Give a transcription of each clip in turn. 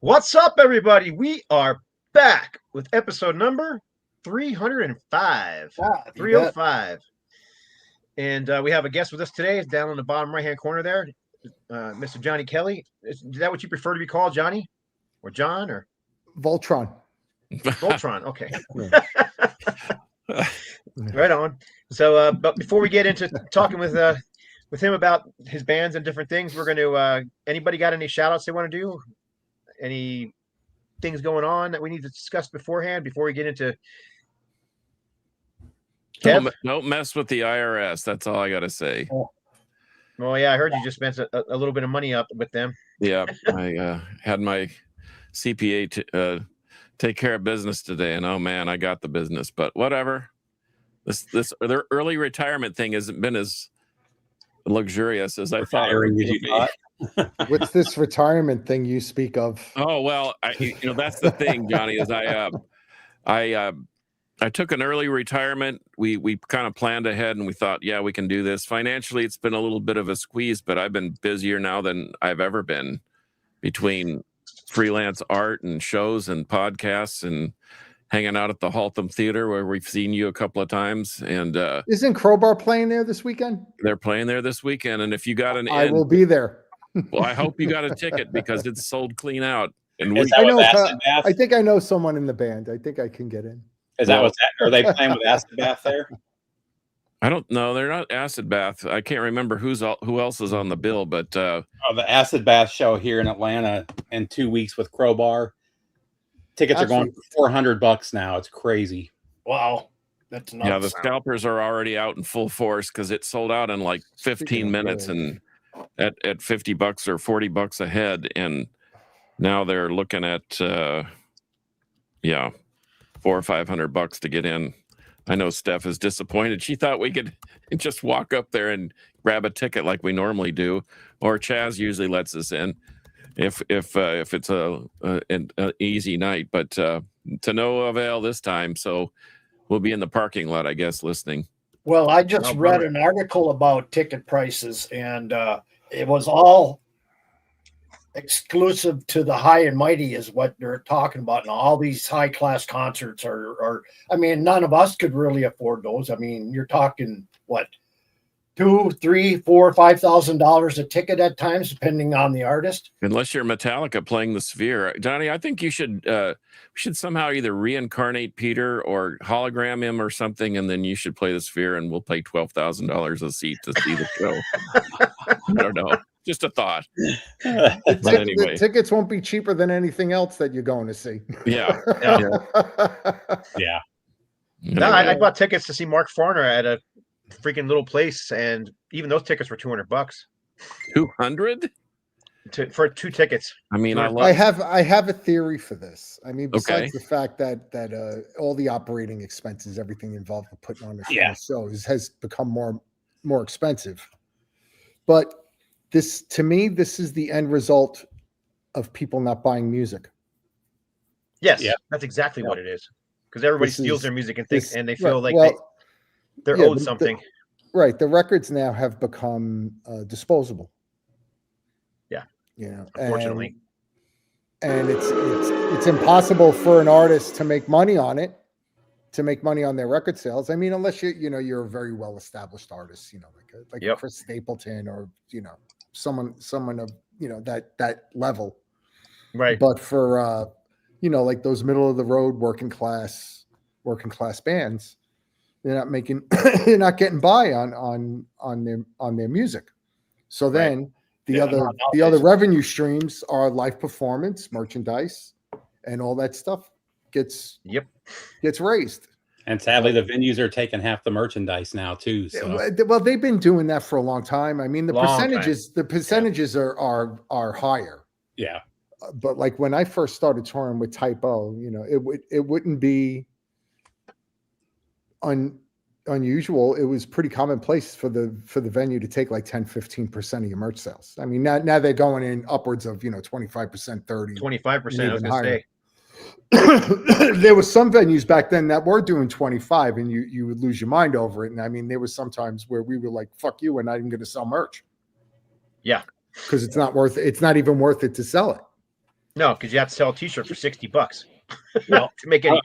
What's up, everybody? We are back with episode number 305. 305. And we have a guest with us today. It's down in the bottom right-hand corner there, Mr. Johnny Kelly. Is that what you prefer to be called, Johnny? Or John? Or Voltron. Voltron, okay. Right on. So, but before we get into talking with him about his bands and different things, we're going to, anybody got any shout-outs they want to do? Any things going on that we need to discuss beforehand before we get into Don't mess with the IRS. That's all I got to say. Well, yeah, I heard you just spent a little bit of money up with them. Yeah, I had my CPA take care of business today, and oh man, I got the business. But whatever. Their early retirement thing hasn't been as luxurious as I thought it would be. What's this retirement thing you speak of? Oh well, that's the thing, Johnny. Is I took an early retirement. We kind of planned ahead, and we thought, yeah, we can do this. Financially, it's been a little bit of a squeeze, but I've been busier now than I've ever been between freelance art and shows and podcasts and hanging out at the Haltham Theater where we've seen you a couple of times. And isn't Crowbar playing there this weekend? They're playing there this weekend, and if you got an I will be there. Well, I hope you got a ticket because it's sold clean out. And I think I know someone in the band. I think I can get in. Is that what's that? Are they playing with Acid Bath there? I don't know. They're not Acid Bath. I can't remember who else is on the bill, but the Acid Bath show here in Atlanta in 2 weeks with Crowbar. Tickets are going for $400 now. It's crazy. Wow. That's nuts. Yeah, the scalpers are already out in full force because it sold out in like 15 minutes and at $50 or $40 a head, and now they're looking at $400 or $500 to get in. I know Steph is disappointed. She thought we could just walk up there and grab a ticket like we normally do, or Chaz usually lets us in if it's an easy night, but to no avail this time. So we'll be in the parking lot, I guess, listening. Well, I just read an article about ticket prices, and it was all exclusive to the high and mighty is what they're talking about. And all these high class concerts are, I mean, none of us could really afford those. I mean, you're talking what, $2,000, $3,000, $4,000, $5,000 a ticket at times, depending on the artist. Unless you're Metallica playing the Sphere, Johnny, I think you should somehow either reincarnate Peter or hologram him or something, and then you should play the Sphere, and we'll pay $12,000 a seat to see the show. I don't know, just a thought. The tickets won't be cheaper than anything else that you're going to see. Yeah. No, I bought tickets to see Mark Farner at a freaking little place, and even those tickets were $200. $200 for 2 tickets. I mean, I have a theory for this. I mean, besides the fact that all the operating expenses, everything involved with putting on a show has become more expensive. But this, to me, this is the end result of people not buying music. Yes, that's exactly what it is. Because everybody steals their music and thinks, and they feel they're owed something. The records now have become disposable. Yeah. Unfortunately. And it's impossible for an artist to make money on it, to make money on their record sales. I mean, unless you're a very well established artist, like Chris Stapleton or someone of that level. Right. But for like those middle of the road working class bands, they're not getting by on their music. So then the other revenue streams are live performance, merchandise, and all that stuff gets raised. And sadly, the venues are taking half the merchandise now too. So. Well, they've been doing that for a long time. I mean, the percentages are higher. Yeah. But like when I first started touring with Type O, it wouldn't be unusual. It was pretty commonplace for the venue to take like 10-15% of your merch sales. I mean, now they're going in upwards of 25%, 30%, 25%. I was gonna say. There was some venues back then that were doing 25, and you would lose your mind over it. And I mean, there was some times where we were like, "Fuck you," we're not even going to sell merch. Yeah, because it's not even worth it to sell it. No, because you have to sell a T-shirt for $60 Well, to make a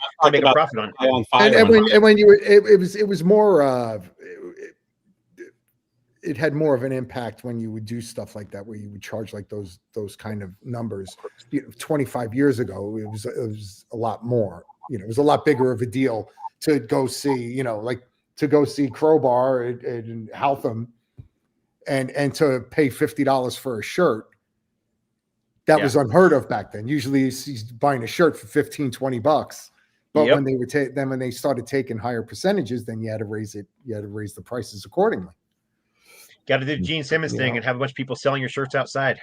profit on it. On And Fiverr. when you it was more it had more of an impact when you would do stuff like that, where you would charge like those kind of numbers. 25 years ago, it was a lot more. It was a lot bigger of a deal to go see, like to go see Crowbar in Haltham, and to pay $50 for a shirt. That was unheard of back then. Usually he's buying a shirt for $15-$20. But when they would when they started taking higher percentages, then you had to raise it. You had to raise the prices accordingly. Got to do the Gene Simmons thing and have a bunch of people selling your shirts outside.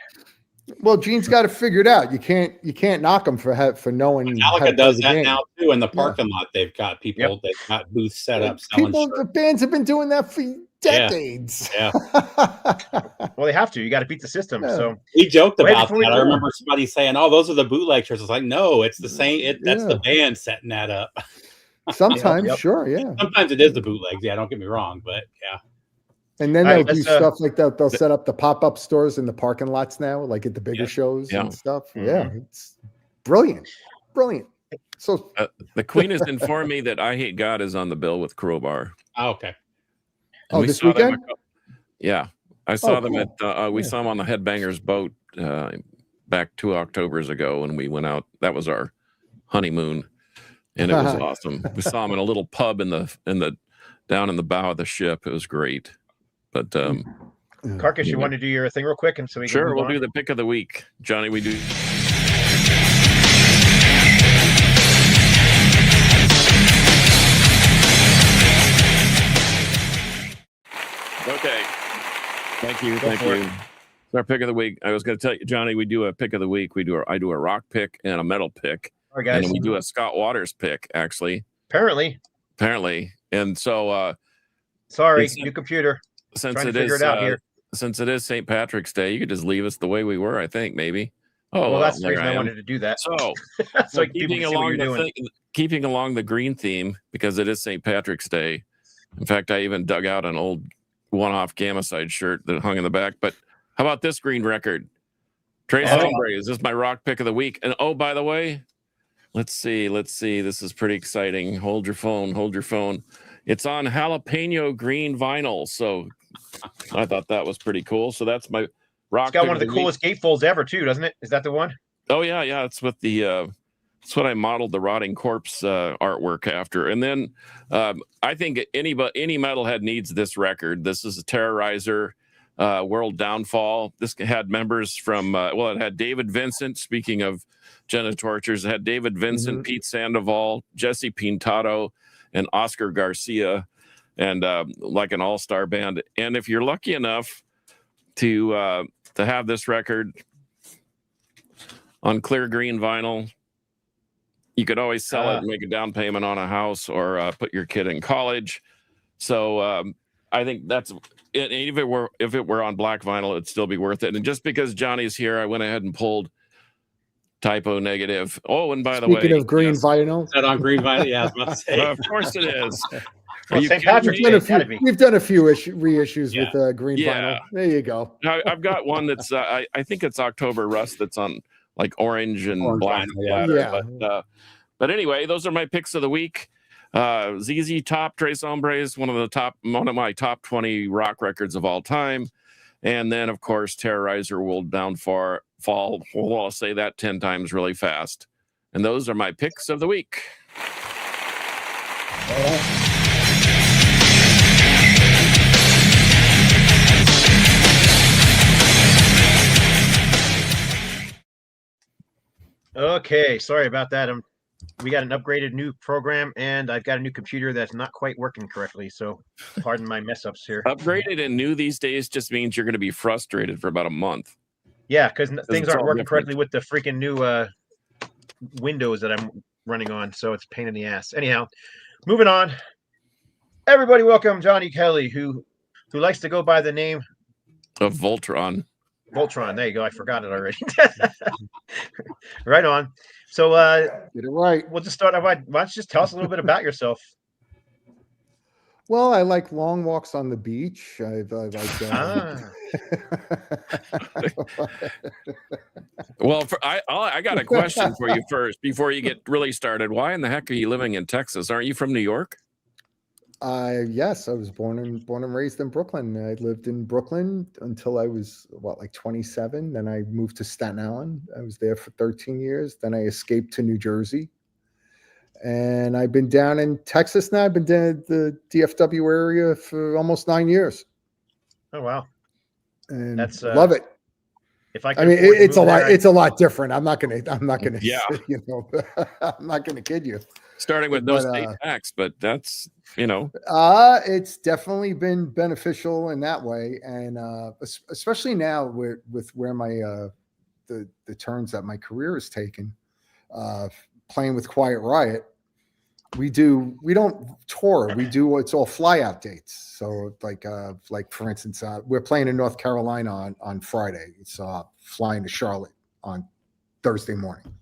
Well, Gene's got to figure it out. You can't knock him for knowing. Metallica does that now too in the parking lot. They've got people that got booths set up. The bands have been doing that for decades. Yeah. Well, they have to. You got to beat the system. Yeah. So we joked about that. I remember somebody saying, "Oh, those are the bootleg shirts." It's like, no, it's the same. That's the band setting that up. Sometimes, sure, yeah. Sometimes it is the bootlegs. Yeah, don't get me wrong, but yeah. And then they'll do stuff like that. They'll set up the pop-up stores in the parking lots now, like at the bigger shows and stuff. Mm-hmm. Yeah, it's brilliant. So the Queen has informed me that I Hate God is on the bill with Crowbar. Oh, okay. Oh, this weekend? Yeah, I saw them at. We saw them on the Headbangers boat back 2 Octobers ago, and we went out. That was our honeymoon, and it was awesome. We saw them in a little pub in the down in the bow of the ship. It was great. But Carcass, you want to do your thing real quick, and so we we'll do the pick of the week, Johnny. We do. Okay. Thank you. It's our pick of the week. I was going to tell you, Johnny, we do a pick of the week. I do a rock pick and a metal pick, all right, guys. And we do a Scott Waters pick. Actually, apparently, and so sorry, new computer. Since it is St. Patrick's Day, you could just leave us the way we were. I think maybe. Oh, well, that's the reason I wanted to do that. So, keeping along the green theme, because it is St. Patrick's Day. In fact, I even dug out an old one-off Gamma Side shirt that hung in the back. But how about this green record? Tres Hombres. This is my rock pick of the week. And oh, by the way, let's see. This is pretty exciting. Hold your phone. It's on jalapeno green vinyl. So I thought that was pretty cool. So that's my rock. It's got one of the coolest gatefolds ever, too, doesn't it? Is that the one? Oh yeah. It's with the. It's what I modeled the Rotting Corpse artwork after. And then I think any metalhead needs this record. This is a Terrorizer, World Downfall. This had members from, it had David Vincent, speaking of Genitortures, it had David Vincent, Pete Sandoval, Jesse Pintado, and Oscar Garcia, and like an all-star band. And if you're lucky enough to have this record on clear green vinyl, you could always sell it and make a down payment on a house, or put your kid in college. So I think that's it. If it were on black vinyl, it'd still be worth it. And just because Johnny's here, I went ahead and pulled Typo Negative. Oh, and by the way, speaking of green vinyl, is that on green vinyl? Yeah, I was about to say. Of course it is. Well, St. Patrick's we've done a few reissues with green vinyl. There you go. I've got one that's I think it's October Rust that's on like orange and black. But anyway, those are my picks of the week. ZZ Top, Tres Hombres, one of my top 20 rock records of all time. And then, of course, Terrorizer, World Downfall. Well, I'll say that 10 times really fast. And those are my picks of the week. Okay, sorry about that. We got an upgraded new program, and I've got a new computer that's not quite working correctly. So, pardon my mess ups here. Upgraded and new these days just means you're going to be frustrated for about a month. Yeah, because things aren't working correctly with the freaking new Windows that I'm running on. So it's a pain in the ass. Anyhow, moving on. Everybody, welcome Johnny Kelly, who likes to go by the name of Voltron. Voltron. There you go. I forgot it already. Right on. So get it right. We'll just start. Why don't you just tell us a little bit about yourself? Well, I like long walks on the beach. I like. Well, I got a question for you first before you get really started. Why in the heck are you living in Texas? Aren't you from New York? Yes, I was born and raised in Brooklyn. I lived in Brooklyn until I was like 27. Then I moved to Staten Island. I was there for 13 years. Then I escaped to New Jersey. And I've been down in Texas now. I've been down the DFW area for almost 9 years. Oh wow. And That's love it. If I mean, it's a lot. It's a lot different. I'm not gonna. Yeah. You know, I'm not gonna kid you. Starting with no state tax, but that's it's definitely been beneficial in that way, and especially now with where my the turns that my career has taken, playing with Quiet Riot. We don't tour. It's all fly out dates. So like for instance, we're playing in North Carolina on Friday. It's flying to Charlotte on Thursday morning.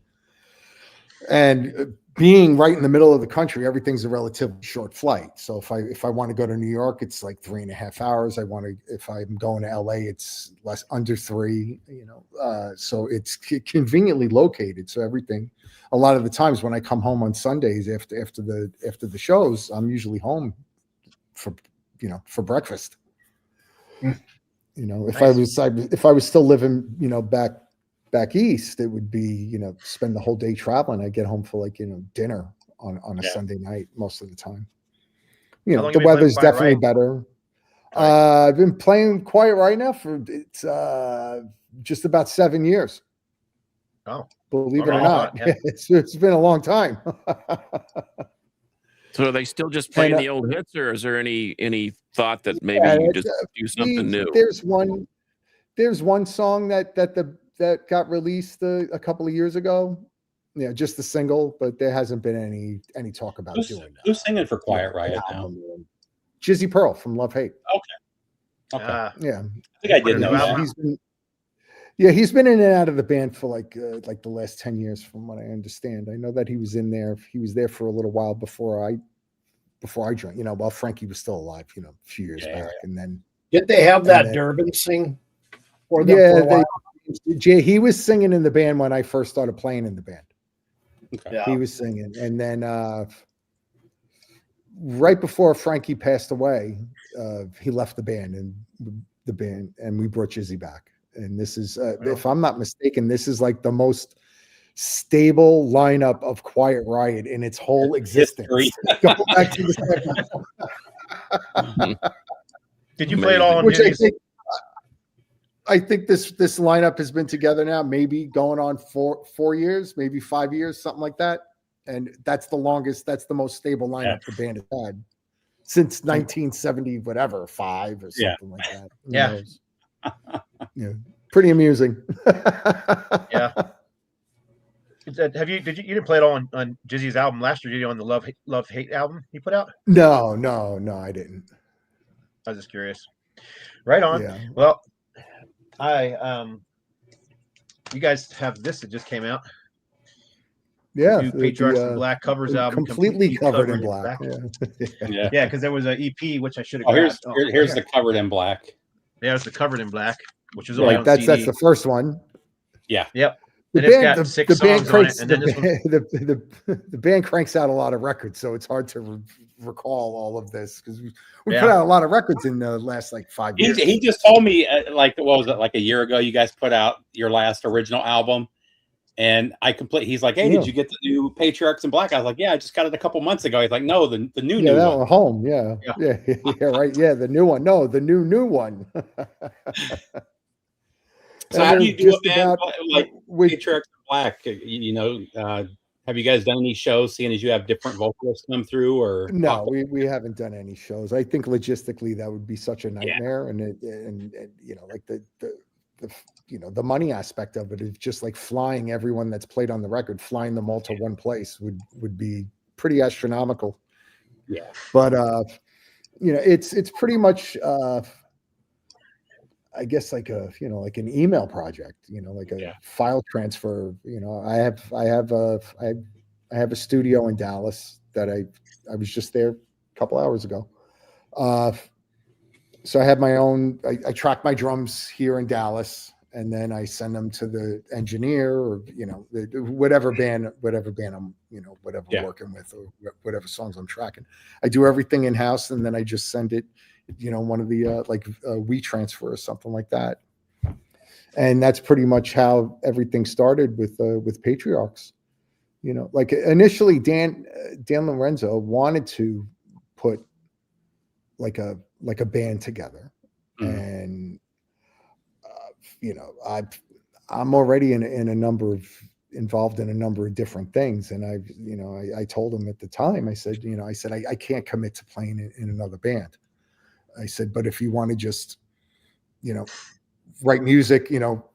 And being right in the middle of the country, everything's a relatively short flight. So if I want to go to New York, it's like 3.5 hours. If I'm going to LA, it's under 3, so it's conveniently located. So everything, a lot of the times when I come home on Sundays after the shows, I'm usually home for breakfast. If I was still living, back east, it would be, spend the whole day traveling. I get home for dinner on a Sunday night most of the time. The weather's definitely better. I've been playing Quiet Riot now for just about 7 years. Oh, believe it or not, yeah. It's been a long time. So are they still just playing the old hits, or is there any thought that maybe you just do something new? There's one song that got released a couple of years ago. Just a single, but there hasn't been any talk about doing that. Who's singing for Quiet Riot now? Jizzy Pearl from Love Hate. Okay. Yeah. I think I did know that. He's been in and out of the band for like the last 10 years, from what I understand. I know that he was in there. He was there for a little while before I joined. While Frankie was still alive. A few years back, and then did they have that Durbin sing for them for a while? He was singing in the band when I first started playing in the band. Okay. Yeah. He was singing, and then right before Frankie passed away, he left the band, and we brought Jizzy back. And this is, if I'm not mistaken, this is like the most stable lineup of Quiet Riot in its whole existence. Go back to the Did you play it all on Jizzy's? I think this lineup has been together now, maybe going on 4 years, maybe 5 years, something like that. And that's the longest, that's the most stable lineup the band has had since 1970, whatever, 5 or something like that. Yeah. Pretty amusing. Yeah. You didn't play it all on Jizzy's album last year, did you, on the Love Hate album he put out? No, I didn't. I was just curious. Right on. Yeah. Well, you guys have this that just came out. Yeah, the Patriarchs in Black covers album, completely covered in black. Yeah, because there was an EP which I should have. Here's the Covered in Black. Yeah, it's the Covered in Black, which is right. That's the first one. Yeah. Yep. The band cranks out a lot of records, so it's hard to recall all of this because we put out a lot of records in the last 5 years. He just told me what was it, like a year ago? You guys put out your last original album, and he's like, "Hey, did you get the new Patriarchs in Black?" I was like, "Yeah, I just got it a couple months ago." He's like, "No, the new one." Home, yeah, right, yeah, the new one. No, the new one. So how do you do it, with Patriarchs in Black? Have you guys done any shows, seeing as you have different vocalists come through? Or no, we haven't done any shows. I think logistically that would be such a nightmare, and the money aspect of it is just like flying everyone that's played on the record, flying them all to one place would be pretty astronomical. Yeah, but it's pretty much. I guess like an email project, like a file transfer. I have a studio in Dallas that I was just there a couple hours ago. So I have my own. I track my drums here in Dallas, and then I send them to the engineer, or whatever band I'm whatever working with, or whatever songs I'm tracking. I do everything in house, and then I just send it, one of the WeTransfer or something like that. And that's pretty much how everything started with Patriarchs. Like initially, Dan Lorenzo wanted to put like a band together, and I'm already involved in a number of different things, and I told him at the time, I said I can't commit to playing in another band. I said, but if you want to just write music,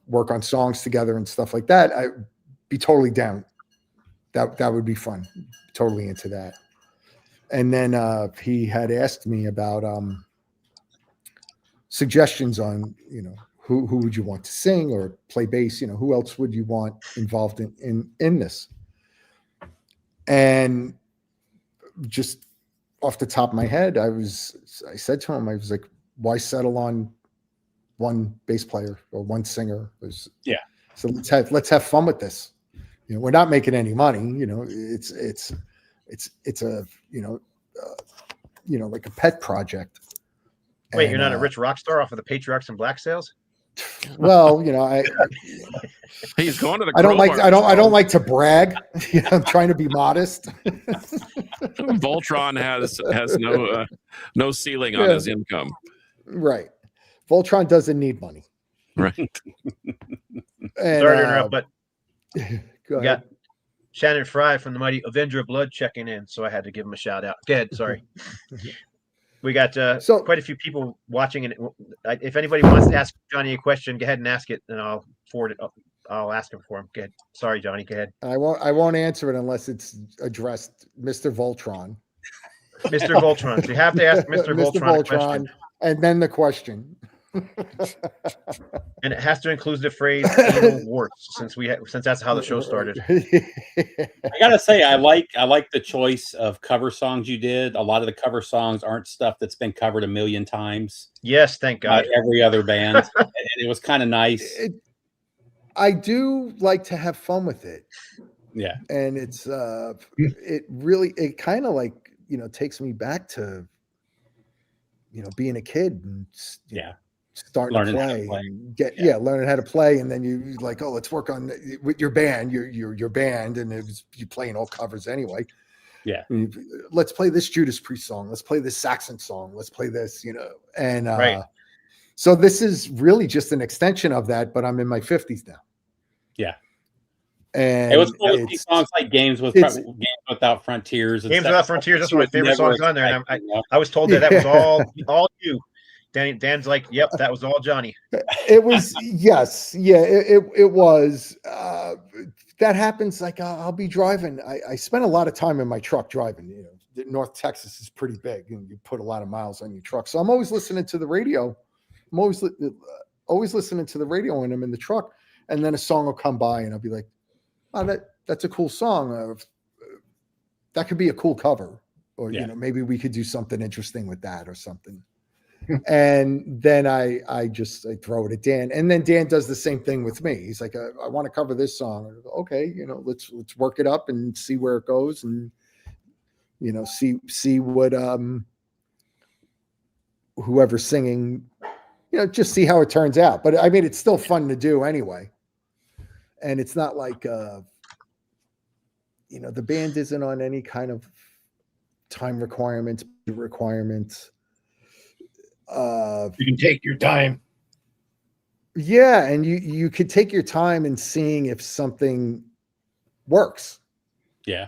work on songs together and stuff like that, I'd be totally down. That would be fun. Totally into that. And then he had asked me about suggestions on, who would you want to sing or play bass? Who else would you want involved in this? And just off the top of my head, I said to him, I was like, why settle on one bass player or one singer? So let's have fun with this. We're not making any money. It's a like a pet project. Wait, you're not a rich rock star off of the Patriarchs and Black Sales? Well, he's going to the. I don't like to brag. I'm trying to be modest. Voltron has no ceiling on his income. Right. Voltron doesn't need money. Right. And, sorry to interrupt, but we got Shannon Fry from the Mighty Avenger of Blood checking in, so I had to give him a shout out. Go ahead. Sorry. We got quite a few people watching, and if anybody wants to ask Johnny a question, go ahead and ask it, and I'll forward it up. I'll ask him for him. Go ahead. Sorry, Johnny. Go ahead. I won't answer it unless it's addressed, Mr. Voltron. Mr. Voltron. So you have to ask Mr. Voltron a question. And then the question. And it has to include the phrase "anal warts," since that's how the show started. I gotta say, I like the choice of cover songs you did. A lot of the cover songs aren't stuff that's been covered a million times. Yes, thank God. By every other band, and it was kind of nice. I do like to have fun with it. Yeah, and it's it kind of like takes me back to being a kid and starting learning to how play, to play. And learning how to play, and then you like, oh, let's work on with your band, your band, and you playing all covers anyway. Yeah, let's play this Judas Priest song, let's play this Saxon song, let's play this, and right. So this is really just an extension of that, but I'm in my 50s now. Yeah. And it was cool to see songs like Games Without Frontiers. Games Without Frontiers, that's one of my favorite songs on there. And I was told that was all you. Dan's like, yep, that was all Johnny. It was, yes. Yeah, it was. That happens. Like I'll be driving. I spent a lot of time in my truck driving. North Texas is pretty big and you put a lot of miles on your truck. So I'm always listening to the radio. I'm always listening to the radio when I'm in the truck. And then a song will come by and I'll be like, oh, that's a cool song. That could be a cool cover. Or, maybe we could do something interesting with that or something. And then I throw it at Dan. And then Dan does the same thing with me. He's like, I want to cover this song. Okay, let's work it up and see where it goes and, see what whoever's singing, just see how it turns out. But I mean, it's still fun to do anyway. And it's not like, the band isn't on any kind of time requirements. You can take your time. Yeah. And you could take your time in seeing if something works. Yeah.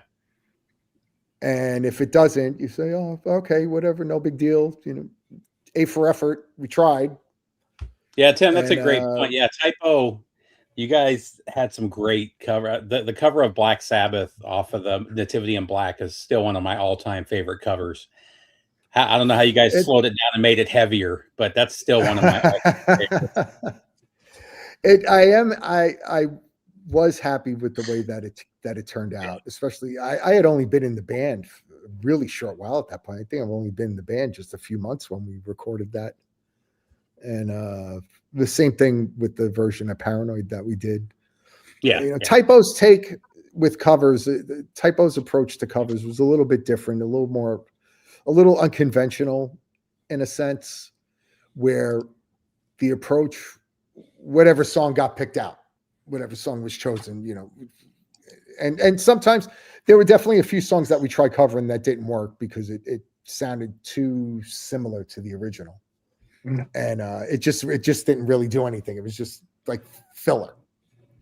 And if it doesn't, you say, oh, okay, whatever. No big deal. A for effort. We tried. Yeah, Tim, that's a great point. Yeah, Typo, you guys had some great cover. The cover of Black Sabbath off of the Nativity in Black is still one of my all-time favorite covers. I don't know how you guys slowed it down and made it heavier, but that's still one of my all-time favorites. I was happy with the way that it turned out. Especially, I had only been in the band really short while at that point. I think I've only been in the band just a few months when we recorded that. And the same thing with the version of Paranoid that we did. Yeah. Typo's take with covers, Typo's approach to covers was a little bit different, a little unconventional in a sense, where the approach, whatever song got picked out, whatever song was chosen, and sometimes there were definitely a few songs that we tried covering that didn't work because it sounded too similar to the original. And it just didn't really do anything. It was just like filler.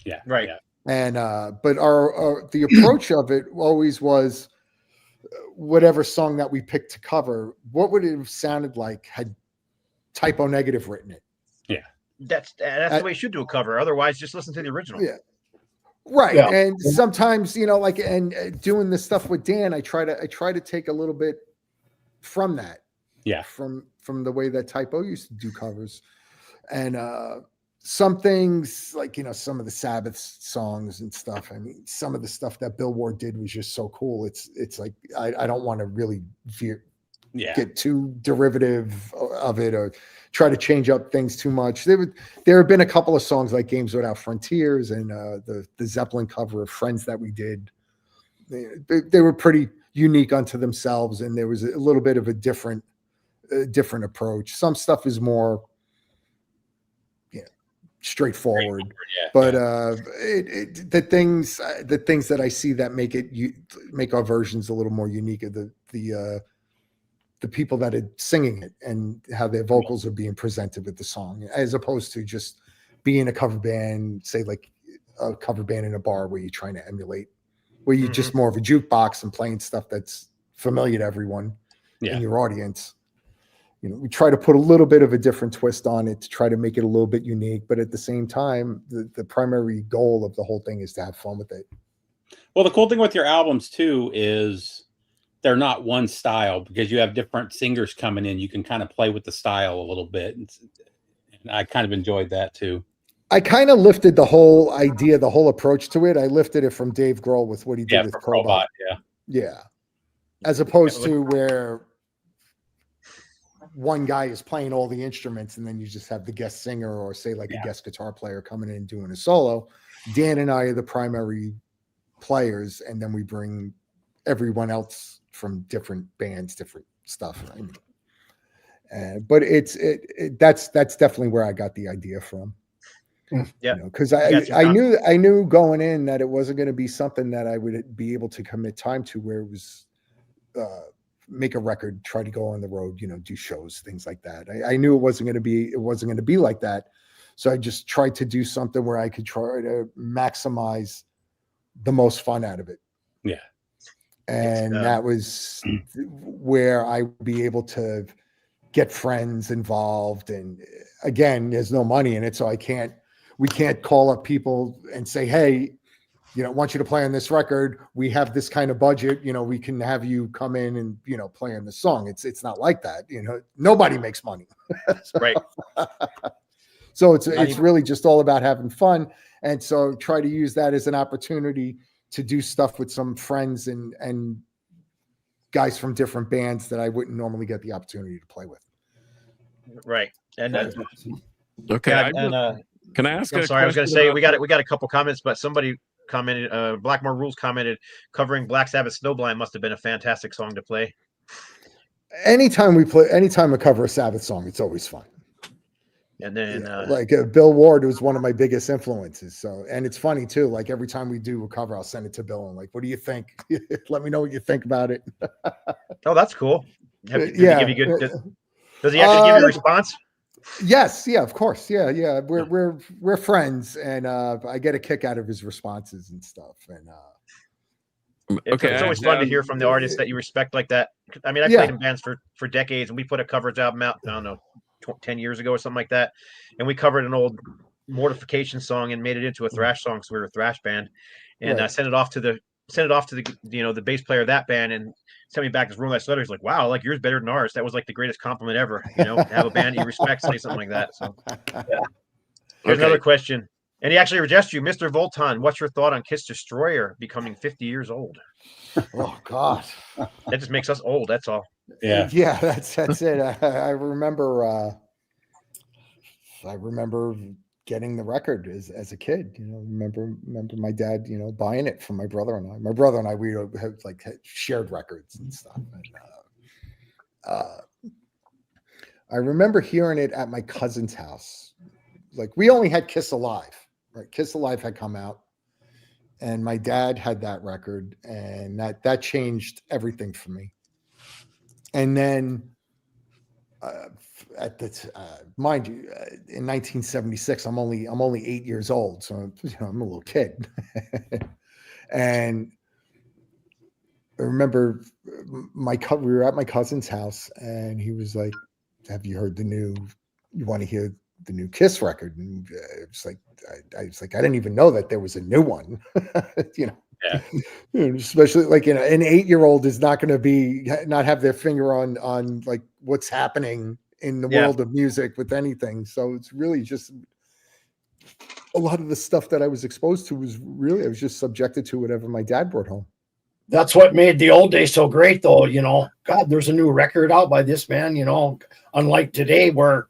Yeah. Right. Yeah. And but our the approach of it always was whatever song that we picked to cover, what would it have sounded like had Typo Negative written it? Yeah. That's the way you should do a cover. Otherwise, just listen to the original. Yeah. Right. Yeah. And sometimes, and doing this stuff with Dan, I try to take a little bit from that. Yeah. From the way that Typo used to do covers. And some things like, some of the Sabbath songs and stuff. I mean, some of the stuff that Bill Ward did was just so cool. It's like, I don't want to really get too derivative of it or try to change up things too much. There have been a couple of songs like Games Without Frontiers and the Zeppelin cover of Friends that we did. They were pretty unique unto themselves. And there was a little bit of a different approach. Some stuff is more straightforward, but the things that I see that make our versions a little more unique are the people that are singing it and how their vocals are being presented with the song, as opposed to just being a cover band, say like a cover band in a bar where you're trying to emulate, where you're just more of a jukebox and playing stuff that's familiar to everyone in your audience. We try to put a little bit of a different twist on it to try to make it a little bit unique, but at the same time, the primary goal of the whole thing is to have fun with it. Well, the cool thing with your albums too is they're not one style, because you have different singers coming in. You can kind of play with the style a little bit. And I kind of enjoyed that too. I kind of lifted the whole idea, the whole approach to it. I lifted it from Dave Grohl with what he did with Crowbot. Yeah. As opposed to where one guy is playing all the instruments and then you just have the guest singer or say like a guest guitar player coming in and doing a solo. Dan and I are the primary players, and then we bring everyone else from different bands, different stuff. I mean, but that's definitely where I got the idea from. Yeah, because I knew going in that it wasn't going to be something that I would be able to commit time to, where it was make a record, try to go on the road, do shows, things like that. I knew it wasn't going to be like that. So I just tried to do something where I could try to maximize the most fun out of it. Yeah. And that was where I would be able to get friends involved. And again, there's no money in it. So we can't call up people and say, hey, I want you to play on this record. We have this kind of budget. We can have you come in and, play on the song. It's not like that. Nobody makes money. Right. So it's really just all about having fun. And so try to use that as an opportunity to do stuff with some friends and guys from different bands that I wouldn't normally get the opportunity to play with. Right. And okay. yeah, can I ask? I'm sorry, I was going to say we got a couple comments, but somebody commented, Blackmore Rules commented, covering Black Sabbath Snowblind must have been a fantastic song to play. Anytime I cover a Sabbath song, it's always fun. And then Bill Ward was one of my biggest influences. So, and it's funny too, like every time we do a cover, I'll send it to Bill and like, what do you think? Let me know what you think about it. Oh, that's cool. Does he actually give you a response? Yes. Yeah, of course. Yeah. We're friends, and I get a kick out of his responses and stuff. And it's always fun to hear from the artists that you respect like that. I mean, I played in bands for decades, and we put a covers album out, I don't know, 10 years ago or something like that, and we covered an old Mortification song and made it into a thrash song, so we were a thrash band, and I sent it off to the the bass player of that band, and sent me back this real nice letter. He's like, wow, I like yours better than ours. That was like the greatest compliment ever, to have a band you respect say something like that. So here's another question. And he actually addressed you, Mr. Volton. What's your thought on Kiss Destroyer becoming 50 years old? Oh God, that just makes us old. That's all. Yeah, that's it. I remember getting the record as a kid. Remember my dad, buying it for my brother and I. My brother and I, we had shared records and stuff. And, I remember hearing it at my cousin's house. We only had Kiss Alive, right? Kiss Alive had come out, and my dad had that record, and that changed everything for me. And then, mind you, in 1976, I'm only 8 years old, so I'm a little kid. And I remember we were at my cousin's house, and he was like, "Have you heard you want to hear the new Kiss record?" And it's I was like, I didn't even know that there was a new one. Yeah. Especially an 8-year-old is not going to not have their finger on what's happening in the world of music with anything. So it's really just a lot of the stuff that I was exposed to I was just subjected to whatever my dad brought home. That's what made the old days so great, though. God, there's a new record out by this man. Unlike today, where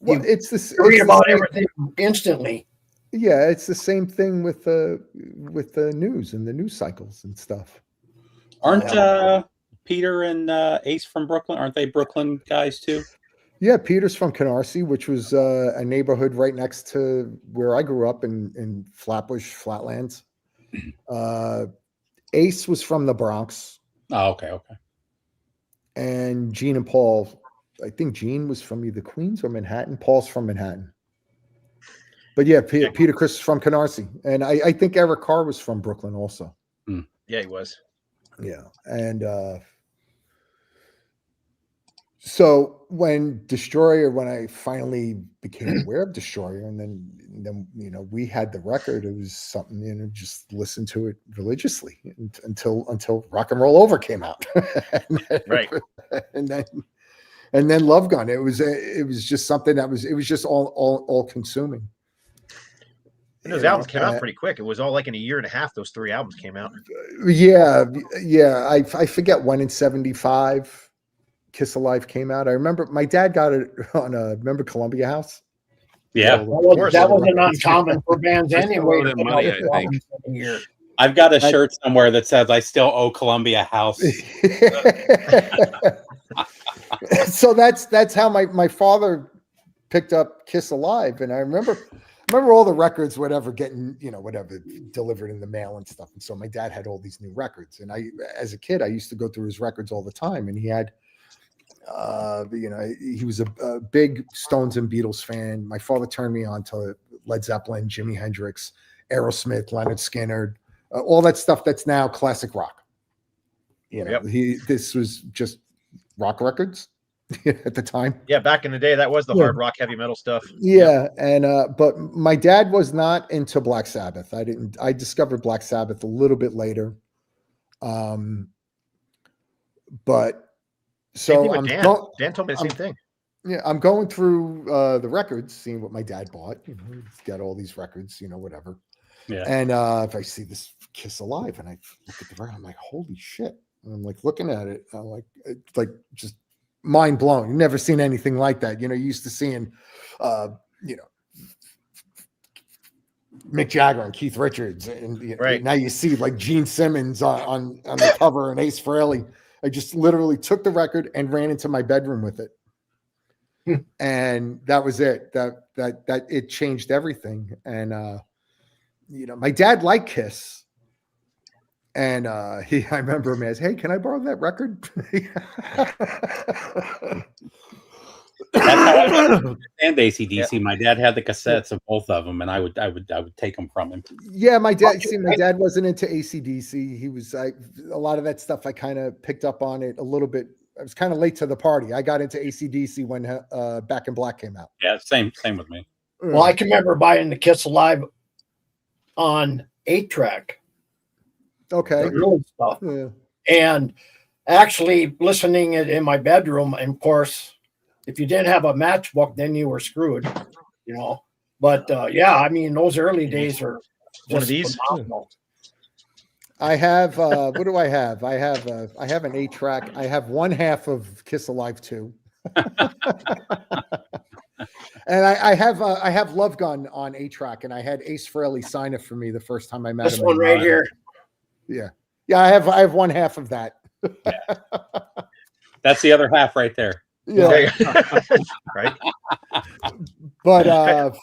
it's read about everything instantly. Yeah, it's the same thing with the news and the news cycles and stuff. Aren't Peter and Ace from Brooklyn? Aren't they Brooklyn guys too? Yeah, Peter's from Canarsie, which was a neighborhood right next to where I grew up in Flatbush, Flatlands. Ace was from the Bronx. Oh, okay. And Gene and Paul, I think Gene was from either Queens or Manhattan. Paul's from Manhattan. But yeah, Peter Chris is from Canarsie. And I think Eric Carr was from Brooklyn also. Yeah, he was. Yeah. And so when I finally became aware of Destroyer, and then we had the record, it was something, just listen to it religiously until Rock and Roll Over came out. Right. And then Love Gun. It was just something it was just all consuming. And those albums came out pretty quick. It was all in a year and a half. Those 3 albums came out. Yeah. I forget when in 75 Kiss Alive came out. I remember my dad got it on remember Columbia House? Yeah. That wasn't uncommon for bands anyway. Money, I think. I've got a shirt somewhere that says "I still owe Columbia House." So that's how my father picked up Kiss Alive, and I remember all the records, getting whatever delivered in the mail and stuff. And so my dad had all these new records, and as a kid, I used to go through his records all the time, and he had. He was a big Stones and Beatles fan. My father turned me on to Led Zeppelin, Jimi Hendrix, Aerosmith, Leonard Skinner, all that stuff that's now classic rock. This was just rock records at the time. Yeah, back in the day, that was the hard rock, heavy metal stuff. Yeah, and but my dad was not into Black Sabbath. I discovered Black Sabbath a little bit later. But so Dan told me the same thing. Yeah, I'm going through the records, seeing what my dad bought. He's got all these records, whatever. Yeah. And if I see this Kiss Alive, and I look at the record, I'm like, holy shit! And I'm looking at it, I'm like just mind blown. You've never seen anything like that. You used to seeing, Mick Jagger and Keith Richards, and right. Now you see Gene Simmons on the cover and Ace Frehley. I just literally took the record and ran into my bedroom with it. And that was it. That it changed everything. And my dad liked Kiss. And I remember him as, "Hey, can I borrow that record?" That's how I understand ACDC. Yeah. My dad had the cassettes of both of them, and I would take them from him. Yeah, my dad wasn't into ACDC. He was a lot of that stuff. I kind of picked up on it a little bit. I was kind of late to the party. I got into ACDC when Back in Black came out. Yeah, same with me. Well, I can remember buying the Kiss Alive on 8-track. Okay. The early stuff. Yeah. And actually listening it in my bedroom, and of course, if you didn't have a matchbook, then you were screwed, But yeah, I mean, those early days are one of these. phenomenal. I have what do I have? I have an 8-track. I have one half of Kiss Alive 2. And I have Love Gun on 8-track, and I had Ace Frehley sign it for me the first time I met him. This one right here. Yeah. I have one half of that. Yeah. That's the other half right there. Yeah. Right. But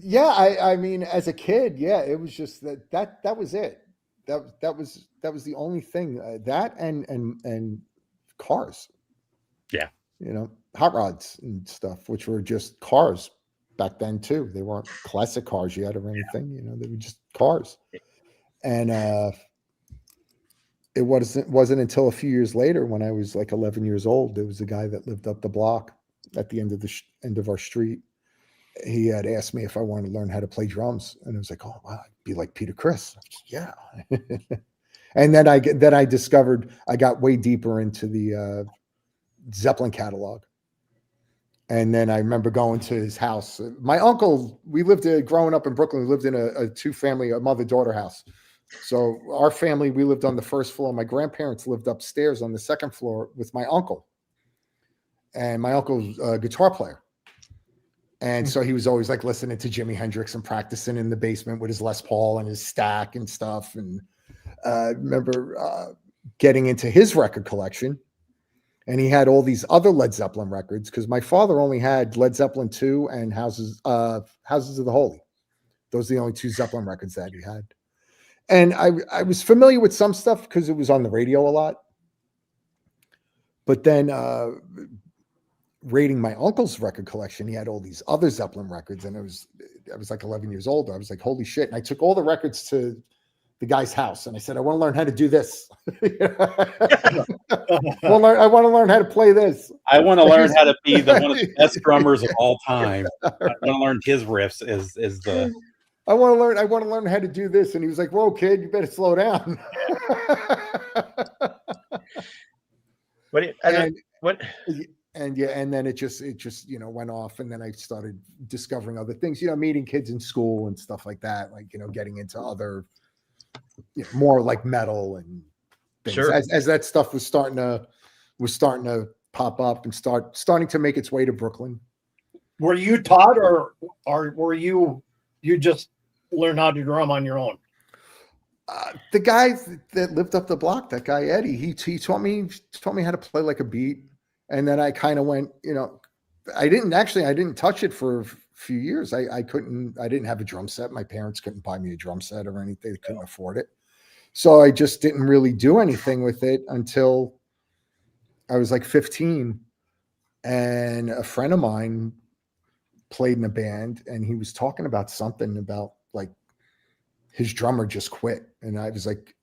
yeah, I mean, as a kid, yeah, it was just that was it. That was the only thing. That and cars. Yeah. You know, hot rods and stuff, which were just cars back then too. They weren't classic cars yet or anything. You know, they were just cars. And it wasn't until a few years later, when I was like 11 years old, there was a guy that lived up the block at the end of end of our street. He had asked me if I wanted to learn how to play drums, and I was like, "Oh, wow, I'd be like Peter Criss." Yeah. And then I discovered I got way deeper into the Zeppelin catalog. And then I remember going to his house. My uncle, we lived growing up in Brooklyn, we lived in a 2-family, a mother-daughter house. So our family, we lived on the first floor. My grandparents lived upstairs on the second floor with my uncle. And my uncle's a guitar player. And so he was always like listening to Jimi Hendrix and practicing in the basement with his Les Paul and his stack and stuff. And I remember getting into his record collection. And he had all these other Led Zeppelin records, because my father only had Led Zeppelin 2 and Houses of the Holy. Those are the only 2 Zeppelin records that he had. And I was familiar with some stuff because it was on the radio a lot. But then raiding my uncle's record collection, he had all these other Zeppelin records. And I was like 11 years old. I was like, holy shit. And I took all the records to the guy's house, and I said, I want to learn how to do this. I want to learn how to play this. I want to learn how to be one of the best drummers of all time. I want to learn his riffs is the. I want to learn how to do this. And he was like, whoa, kid, you better slow down. And then it just went off, and then I started discovering other things, meeting kids in school and stuff like that, like, getting into other, more like metal and things. Sure. As that stuff was starting to pop up and starting to make its way to Brooklyn. Were you taught, or were you just learn how to drum on your own? The guy that lived up the block, that guy Eddie, he taught me how to play like a beat, and then I kind of went, I didn't touch it for a few years. I didn't have a drum set. My parents couldn't buy me a drum set or anything. They couldn't afford it. So I just didn't really do anything with it until I was like 15. And a friend of mine played in a band, and he was talking about something about like his drummer just quit. And I was like,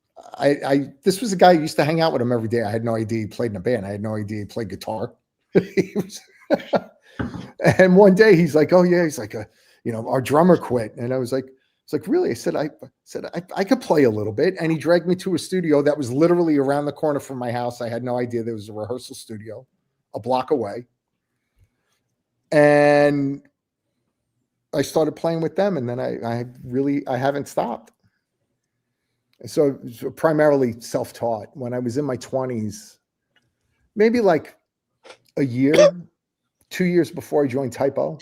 this was a guy who used to hang out with him every day. I had no idea he played in a band. I had no idea he played guitar. And one day he's like, oh yeah, he's like, our drummer quit. And I was like, it's like, really? I said, I could play a little bit. And he dragged me to a studio that was literally around the corner from my house. I had no idea there was a rehearsal studio a block away. And I started playing with them, and then I haven't stopped. So primarily self-taught. When I was in my 20s, maybe like a year, 2 years before I joined Typo,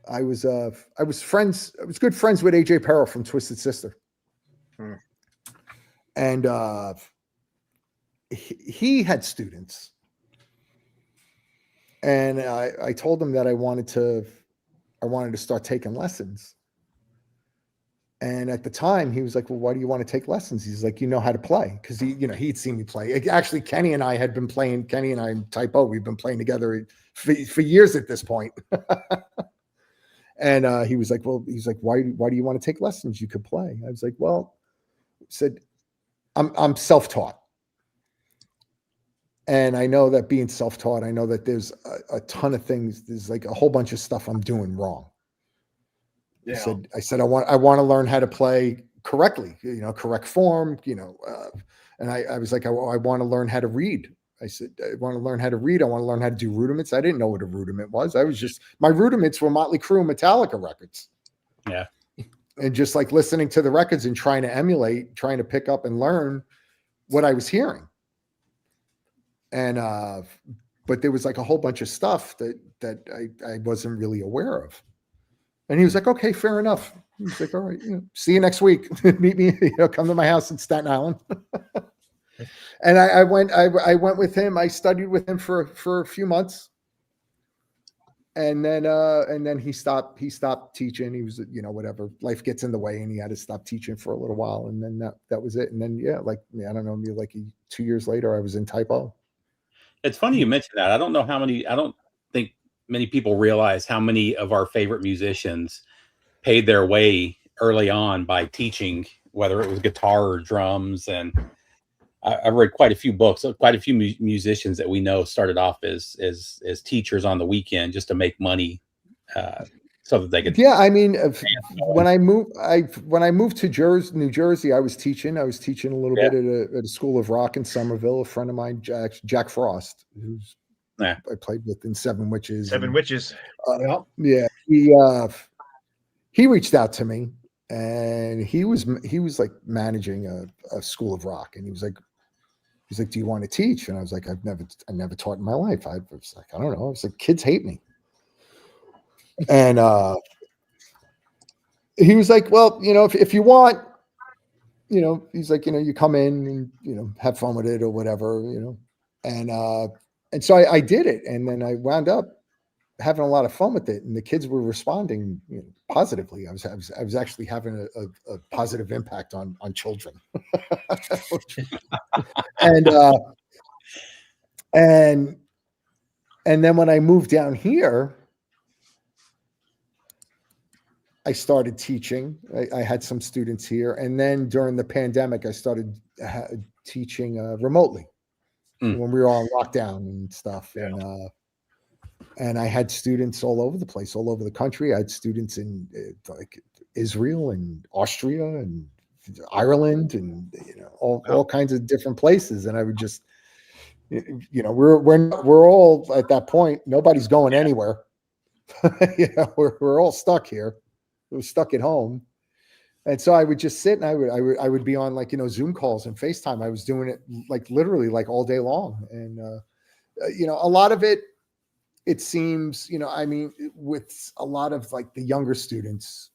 I was good friends with AJ Perro from Twisted Sister. And he had students. And I told him that I wanted to start taking lessons. And at the time, he was like, well, why do you want to take lessons? He's like, how to play. Because he'd seen me play. Actually, Kenny and I and Typo, we've been playing together for years at this point. And he was like, why do you want to take lessons? You could play. I was like, well, I'm self-taught. And I know that being self-taught, I know that there's a ton of things. There's like a whole bunch of stuff I'm doing wrong. Yeah. I said, I want to learn how to play correctly, correct form, and I was like, I want to learn how to read I said, I want to learn how to read. I want to learn how to do rudiments. I didn't know what a rudiment was. My rudiments were Motley Crue and Metallica records. Yeah. And just like listening to the records and trying to emulate, trying to pick up and learn what I was hearing. And, but there was like a whole bunch of stuff that I wasn't really aware of. And he was like, okay, fair enough. He's like, all right, see you next week. Meet me, come to my house in Staten Island. And I went with him. I studied with him for a few months. And then he stopped teaching. He was, whatever, life gets in the way, and he had to stop teaching for a little while. And then that was it. And then, I don't know, like 2 years later, I was in typo. It's funny you mentioned that. I don't think many people realize how many of our favorite musicians paid their way early on by teaching, whether it was guitar or drums. And I read quite a few books, quite a few musicians that we know started off as teachers on the weekend just to make money, so that they could. Yeah, I mean, when I moved to New Jersey, I was teaching a little bit at a school of rock in Somerville. A friend of mine, Jack Frost, who's I played with in Seven Witches. Yeah, he reached out to me, and he was like managing a school of rock, and he's like, do you want to teach? And I was like, I never taught in my life. I was like, I don't know. I was like, kids hate me. And he was like, well, if you want, he's like, you come in and, have fun with it or whatever, and so I did it. And then I wound up having a lot of fun with it, and the kids were responding positively. I was actually having a positive impact on children. and then when I moved down here, I started teaching. I had some students here, and then during the pandemic, I started teaching remotely when we were all in lockdown and stuff. Yeah. And I had students all over the place, all over the country. I had students in like Israel and Austria and Ireland and all kinds of different places. And I would just, we're all at that point. Nobody's going anywhere. We're all stuck here. We're stuck at home. And so I would just sit and I would be on like Zoom calls and FaceTime. I was doing it like literally like all day long. And a lot of it. It seems, I mean, with a lot of like the younger students,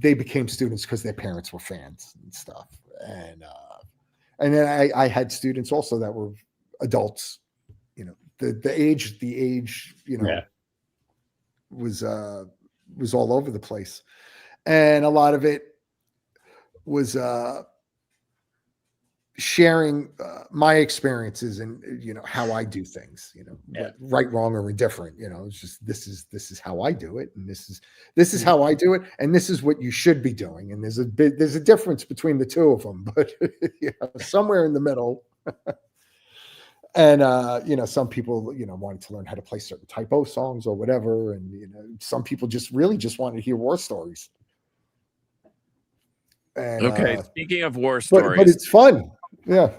they became students because their parents were fans and stuff. And then I had students also that were adults, the age, was all over the place. And a lot of it was, sharing my experiences and how I do things, right, wrong, or indifferent. It's just this is how I do it, and this is how I do it, and this is what you should be doing. And there's a difference between the two of them, but somewhere in the middle. And some people wanted to learn how to play certain typo songs or whatever, and some people just wanted to hear war stories. And, okay, speaking of war stories, but it's fun. Yeah.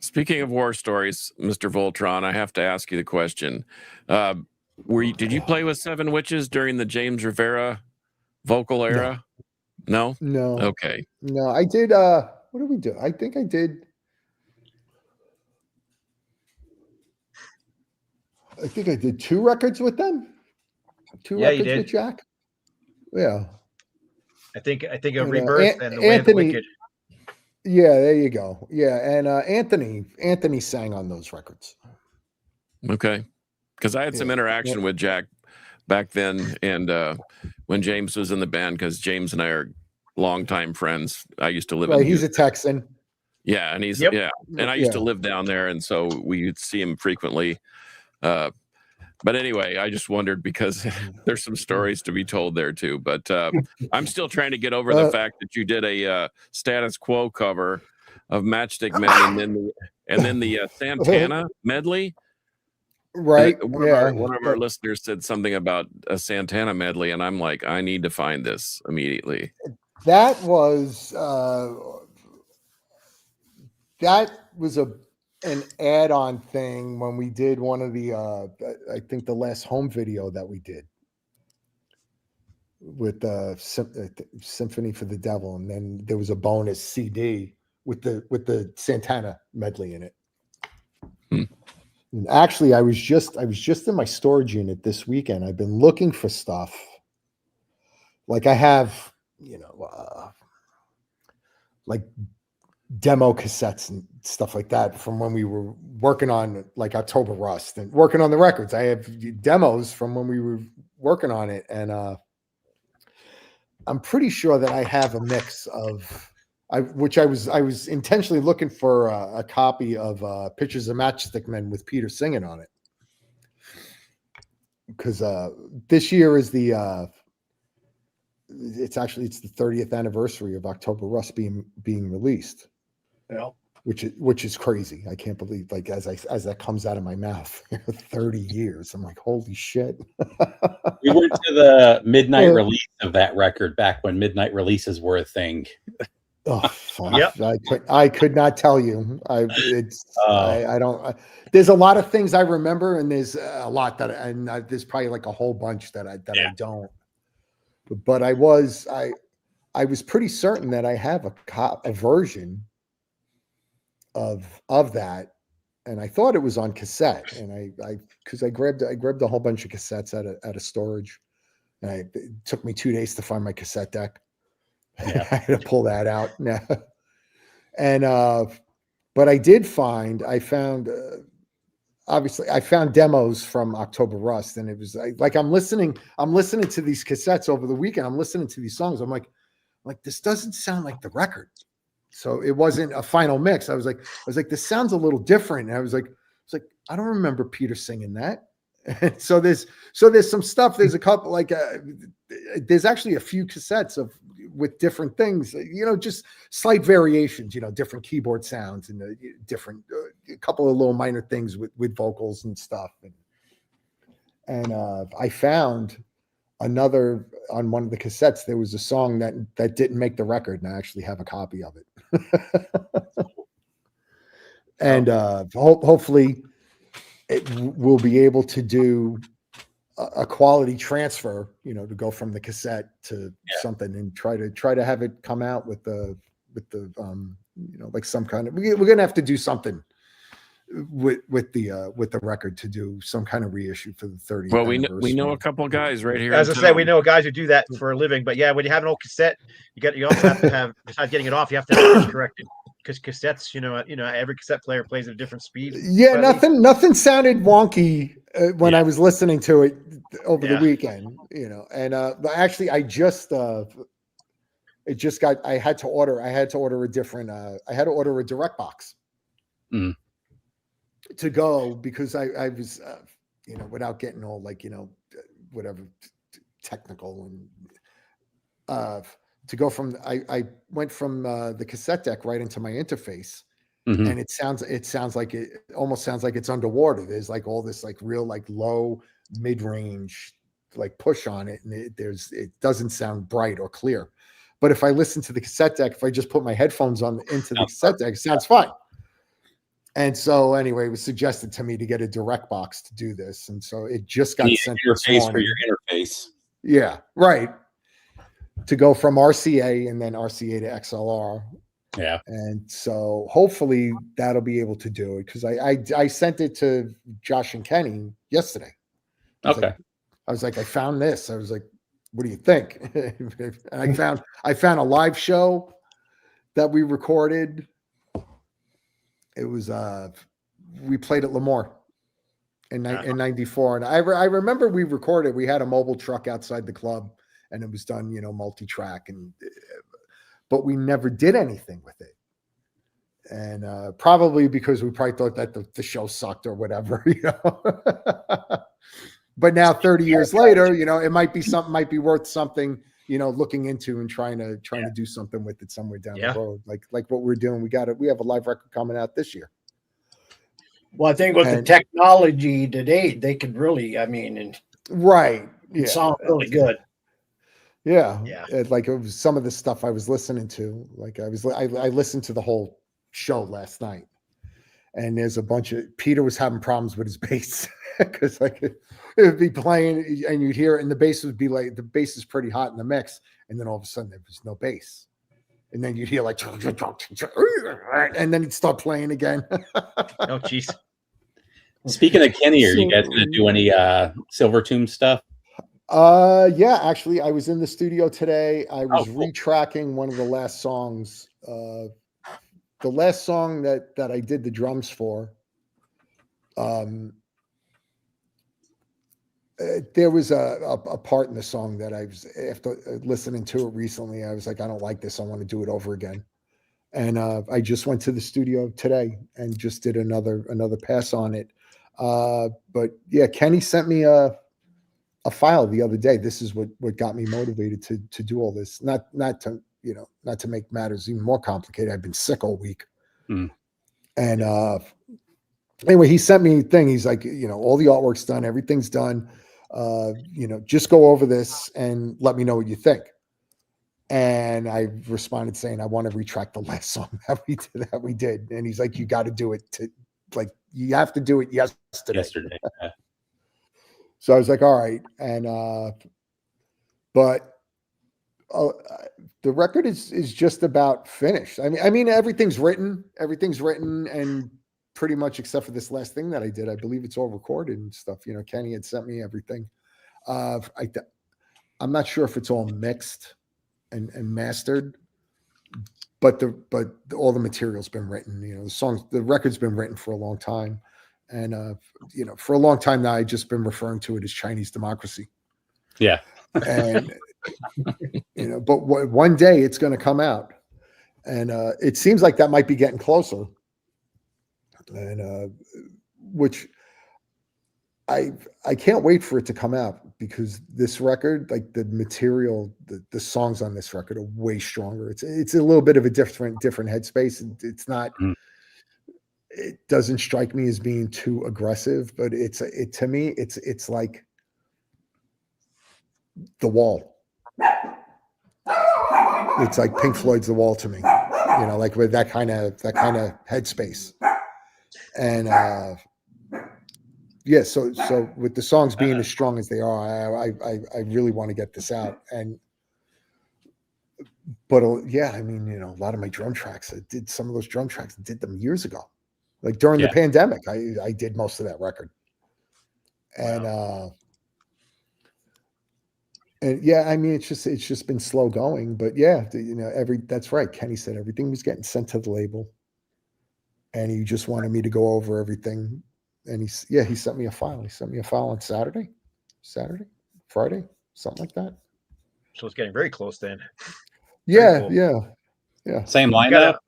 Speaking of war stories, Mr. Voltron, I have to ask you the question. Did you play with Seven Witches during the James Rivera vocal era? No? No. Okay. No, I did. What did we do? I think I did. I think I did 2 records with them. 2 records with Jack. Yeah. I think a Rebirth and The Way of the Wicked. Yeah, there you go. Yeah, and Anthony sang on those records. Okay, because I had some interaction with Jack back then, and when James was in the band, because James and I are longtime friends. I used to live in he's a Texan. Yeah, and he's and I used to live down there, and so we would see him frequently. But anyway, I just wondered because there's some stories to be told there too. But I'm still trying to get over the fact that you did a Status Quo cover of Matchstick Men and then the Santana medley. Right. One of our listeners said something about a Santana medley, and I'm like, I need to find this immediately. That was was an add-on thing when we did one of the I think the last home video that we did with Symphony for the Devil, and then there was a bonus CD with the Santana medley in it. And actually, I was just in my storage unit this weekend. I've been looking for stuff. Like I have, like demo cassettes and stuff like that from when we were working on like October Rust and working on the records. I have demos from when we were working on it, and I'm pretty sure that I have a mix of which I was intentionally looking for a copy of Pictures of Matchstick Men with Peter singing on it, because this year is it's the 30th anniversary of October Rust being released. Yeah. Which is crazy. I can't believe, like, as that comes out of my mouth, 30 years. I'm like, holy shit. We went to the midnight release of that record back when midnight releases were a thing. Oh, yep. I could not tell you. I don't. There's a lot of things I remember, and there's a lot there's probably like a whole bunch that I don't. But I was pretty certain that I have a version of that, and I thought it was on cassette, and because I grabbed a whole bunch of cassettes out of storage, and it took me 2 days to find my cassette deck. Yeah. I had to pull that out. And but I found obviously I found demos from October Rust, and it was like I'm listening to these cassettes over the weekend. I'm listening to these songs. I'm like this doesn't sound like the record. So it wasn't a final mix. I was like, this sounds a little different. And I was like, I don't remember Peter singing that. And so there's some stuff. There's a couple, like there's actually a few cassettes with different things, just slight variations, different keyboard sounds and different, a couple of little minor things with vocals and stuff. And I found another, on one of the cassettes, there was a song that didn't make the record, and I actually have a copy of it. And hopefully we'll be able to do a quality transfer, to go from the cassette to something, and try to have it come out with the like some kind of, we're gonna have to do something with the record to do some kind of reissue for the 30th. Well, we know a couple of guys right here. As I say, we know guys who do that for a living. But yeah, when you have an old cassette, you also have to have, besides getting it off, you have to have it pitch corrected, because cassettes, every cassette player plays at a different speed. Yeah, nothing sounded wonky when I was listening to it over the weekend. And actually, I had to order a different. I had to order a direct box. Mm. To go, because I was, without getting all like, whatever technical, and to go from, I went from the cassette deck right into my interface, and it sounds like it almost sounds like it's underwater. There's like all this like real like low mid-range like push on it, and it doesn't sound bright or clear. But if I listen to the cassette deck, if I just put my headphones into the cassette deck, it sounds fine. And so anyway, it was suggested to me to get a direct box to do this. And so it just got sent interface for your interface. Yeah, right. To go from RCA and then RCA to XLR. Yeah. And so hopefully that'll be able to do it, because I sent it to Josh and Kenny yesterday. I was like, I found this. I was like, what do you think? And I found a live show that we recorded. It was we played at Lemoore in 94, and I remember we recorded. We had a mobile truck outside the club, and it was done, multi-track, but we never did anything with it. And probably because we probably thought that the show sucked or whatever, But now 30 years later, it might be worth something, looking into and trying to do something with it somewhere down the road, like what we're doing. We have a live record coming out this year. Well, I think with the technology today, they could really, right, sound really good. Yeah. Like it was some of the stuff I was listening to. Like I listened to the whole show last night, and there's a bunch of Peter was having problems with his bass because like it would be playing and you'd hear it, and the bass would be like the bass is pretty hot in the mix, and then all of a sudden there was no bass, and then you'd hear like, and then he'd start playing again. Oh, jeez. Speaking of Kenny, are you guys going to do any Silver Tomb stuff? Yeah, actually, I was in the studio today. I was cool. retracking one of the last songs. The last song that I did the drums for. There was a part in the song that I was, after listening to it recently, I was like, I don't like this. I want to do it over again. And I just went to the studio today and just did another pass on it. But yeah, Kenny sent me a file the other day. This is what got me motivated to do all this. Not to make matters even more complicated. I've been sick all week. And anyway, he sent me a thing. He's like, all the artwork's done, everything's done. Just go over this and let me know what you think. And I responded saying, I want to retract the last song that we did. And he's like, you got to do it you have to do it yesterday. So I was like, all right. And, but the record is just about finished. I mean, everything's written and pretty much except for this last thing that I did, I believe it's all recorded and stuff. Kenny had sent me everything. I'm not sure if it's all mixed and mastered, but all the material's been written. The record's been written for a long time, and for a long time now, I've just been referring to it as Chinese democracy. Yeah, and but one day it's going to come out, and it seems like that might be getting closer, and which I can't wait for it to come out, because this record, like the material, the songs on this record are way stronger. It's a little bit of a different headspace. It's not. It doesn't strike me as being too aggressive, but to me it's like The Wall. It's like Pink Floyd's The Wall to me. Like with that kind of headspace. And yeah, so with the songs being as strong as they are, I really want to get this out. But yeah, I mean, a lot of my drum tracks, I did some of those drum tracks, I did them years ago, like during the pandemic. I did most of that record, and and yeah, I mean, it's just been slow going, but yeah, that's right. Kenny said everything was getting sent to the label, and he just wanted me to go over everything. And he sent me a file. He sent me a file on Friday, something like that. So it's getting very close then. Yeah, cool. yeah. Same lineup.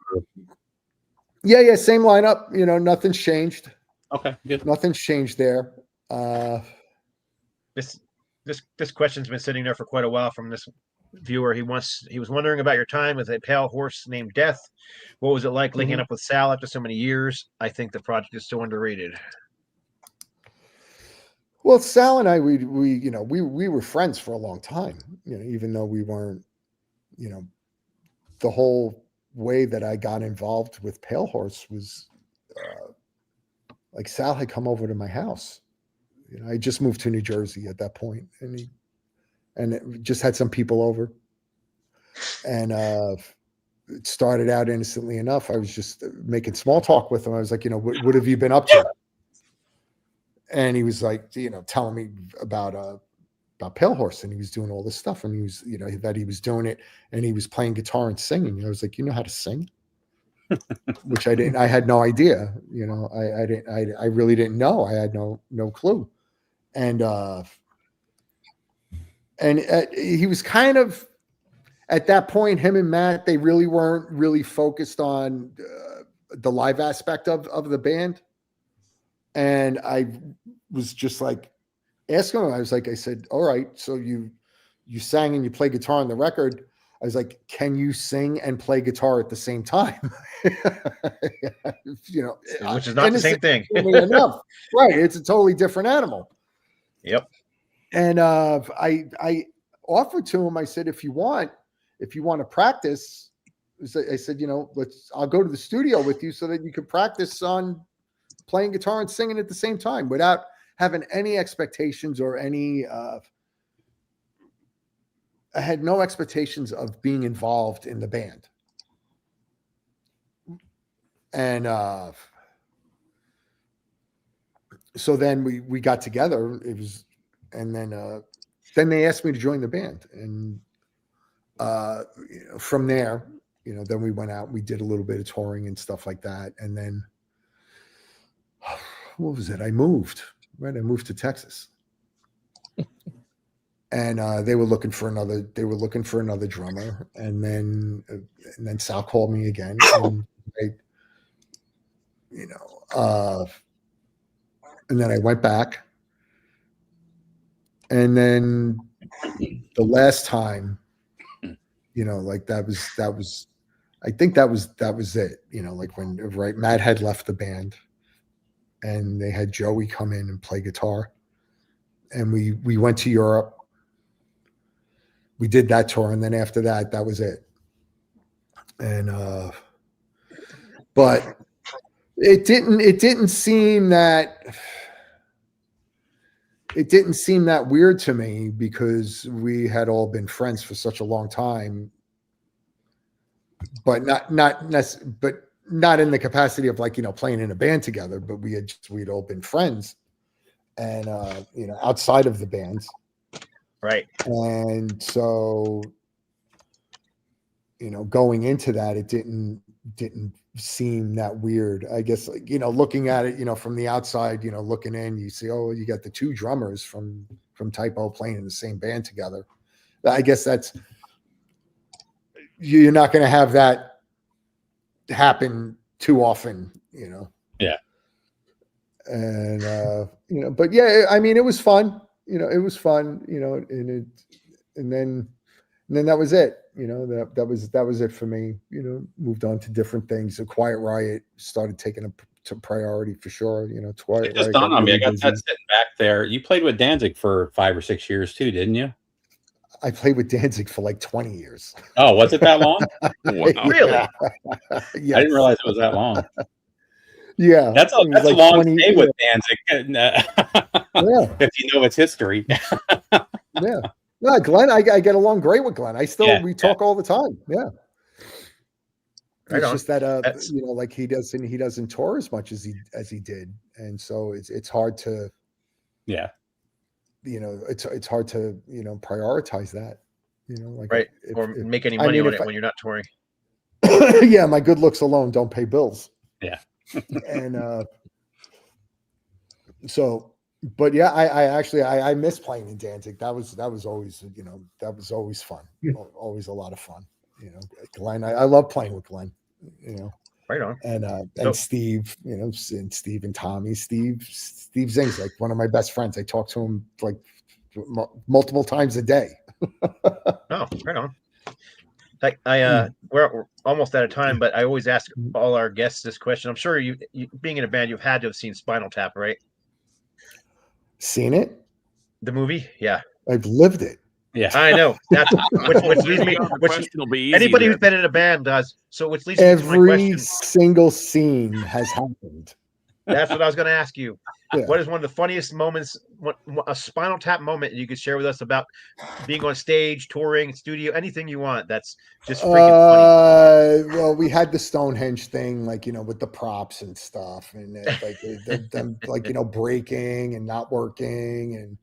Yeah. Same lineup. Nothing's changed. Okay, good. Nothing's changed there. This question's been sitting there for quite a while from this viewer. He was wondering about your time with a pale horse named Death. What was it like linking up with Sal after so many years? I think the project is so underrated. Well, Sal and I, we were friends for a long time, even though we weren't, the whole way that I got involved with Pale Horse was like Sal had come over to my house. I just moved to New Jersey at that point, and it just had some people over, and it started out innocently enough. I was just making small talk with him. I was like, what have you been up to? And he was like, telling me about Pale Horse, and he was doing all this stuff, and he was, that he was doing it, and he was playing guitar and singing. I was like, you know how to sing? Which I didn't. I had no idea. I didn't. I really didn't know. I had no clue. And he was kind of at that point. Him and Matt, they really weren't really focused on the live aspect of the band. And I was just like asking him. I said, all right, so you sang and you play guitar on the record. I was like, can you sing and play guitar at the same time? Which is not the same thing. Enough. Right. It's a totally different animal. Yep. And I offered to him, I said, if you want to practice, I said, I'll go to the studio with you so that you can practice on playing guitar and singing at the same time without having any expectations or any. I had no expectations of being involved in the band, and so then we got together. It was, and then they asked me to join the band, and from there, then we went out. We did a little bit of touring and stuff like that, and then what was it? I moved. Right, I moved to Texas, and they were looking for another. They were looking for another drummer, and then Sal called me again, and and then I went back, and then the last time, like that was, I think that was it. Like when Matt had left the band, and they had Joey come in and play guitar, and we went to Europe. We did that tour, and then after that, that was it. And but it didn't seem that weird to me because we had all been friends for such a long time, but not in the capacity of playing in a band together, but we'd all been friends, and outside of the bands. Right. And so, going into that, it didn't seem that weird. I guess, looking at it, from the outside, looking in, you see, oh, you got the two drummers from Typo playing in the same band together. I guess you're not going to have that happen too often, Yeah. And, but yeah, I mean, it was fun. It was fun, and then that was it. That was it for me. Moved on to different things. The Quiet Riot started taking a priority for sure. It just dawned on me. I got that sitting back there. You played with Danzig for 5 or 6 years too, didn't you? I played with Danzig for like 20 years. Oh, was it that long? Wow. Really? Yes. I didn't realize it was that long. Yeah, that's a long stay with Danzig. Yeah. If you know its history. Yeah. No, Glenn, I get along great with Glenn. We talk all the time. Yeah. It's just that like he doesn't tour as much as he did, and so it's hard to it's hard to prioritize that, like right, or make any money on it when you're not touring. Yeah, my good looks alone don't pay bills. Yeah. And so, but yeah, I actually miss playing in Danzig. That was always that was always fun. Always a lot of fun. Glenn, I love playing with Glenn. Right on. And Steve, and Steve and Tommy. Steve Zing's like one of my best friends. I talk to him like multiple times a day. Oh, right on. We're almost out of time, but I always ask all our guests this question. I'm sure you being in a band, you've had to have seen Spinal Tap, right? Seen it? The movie? Yeah. I've lived it. Yeah, I know. That's which leads me. Anybody who's been in a band does. So which leads me to my question. Every single scene has happened. That's what I was going to ask you. Yeah. What is one of the funniest moments, a Spinal Tap moment you could share with us about being on stage, touring, studio, anything you want? That's just freaking funny. Well, we had the Stonehenge thing, like, with the props and stuff, and them like, breaking and not working. And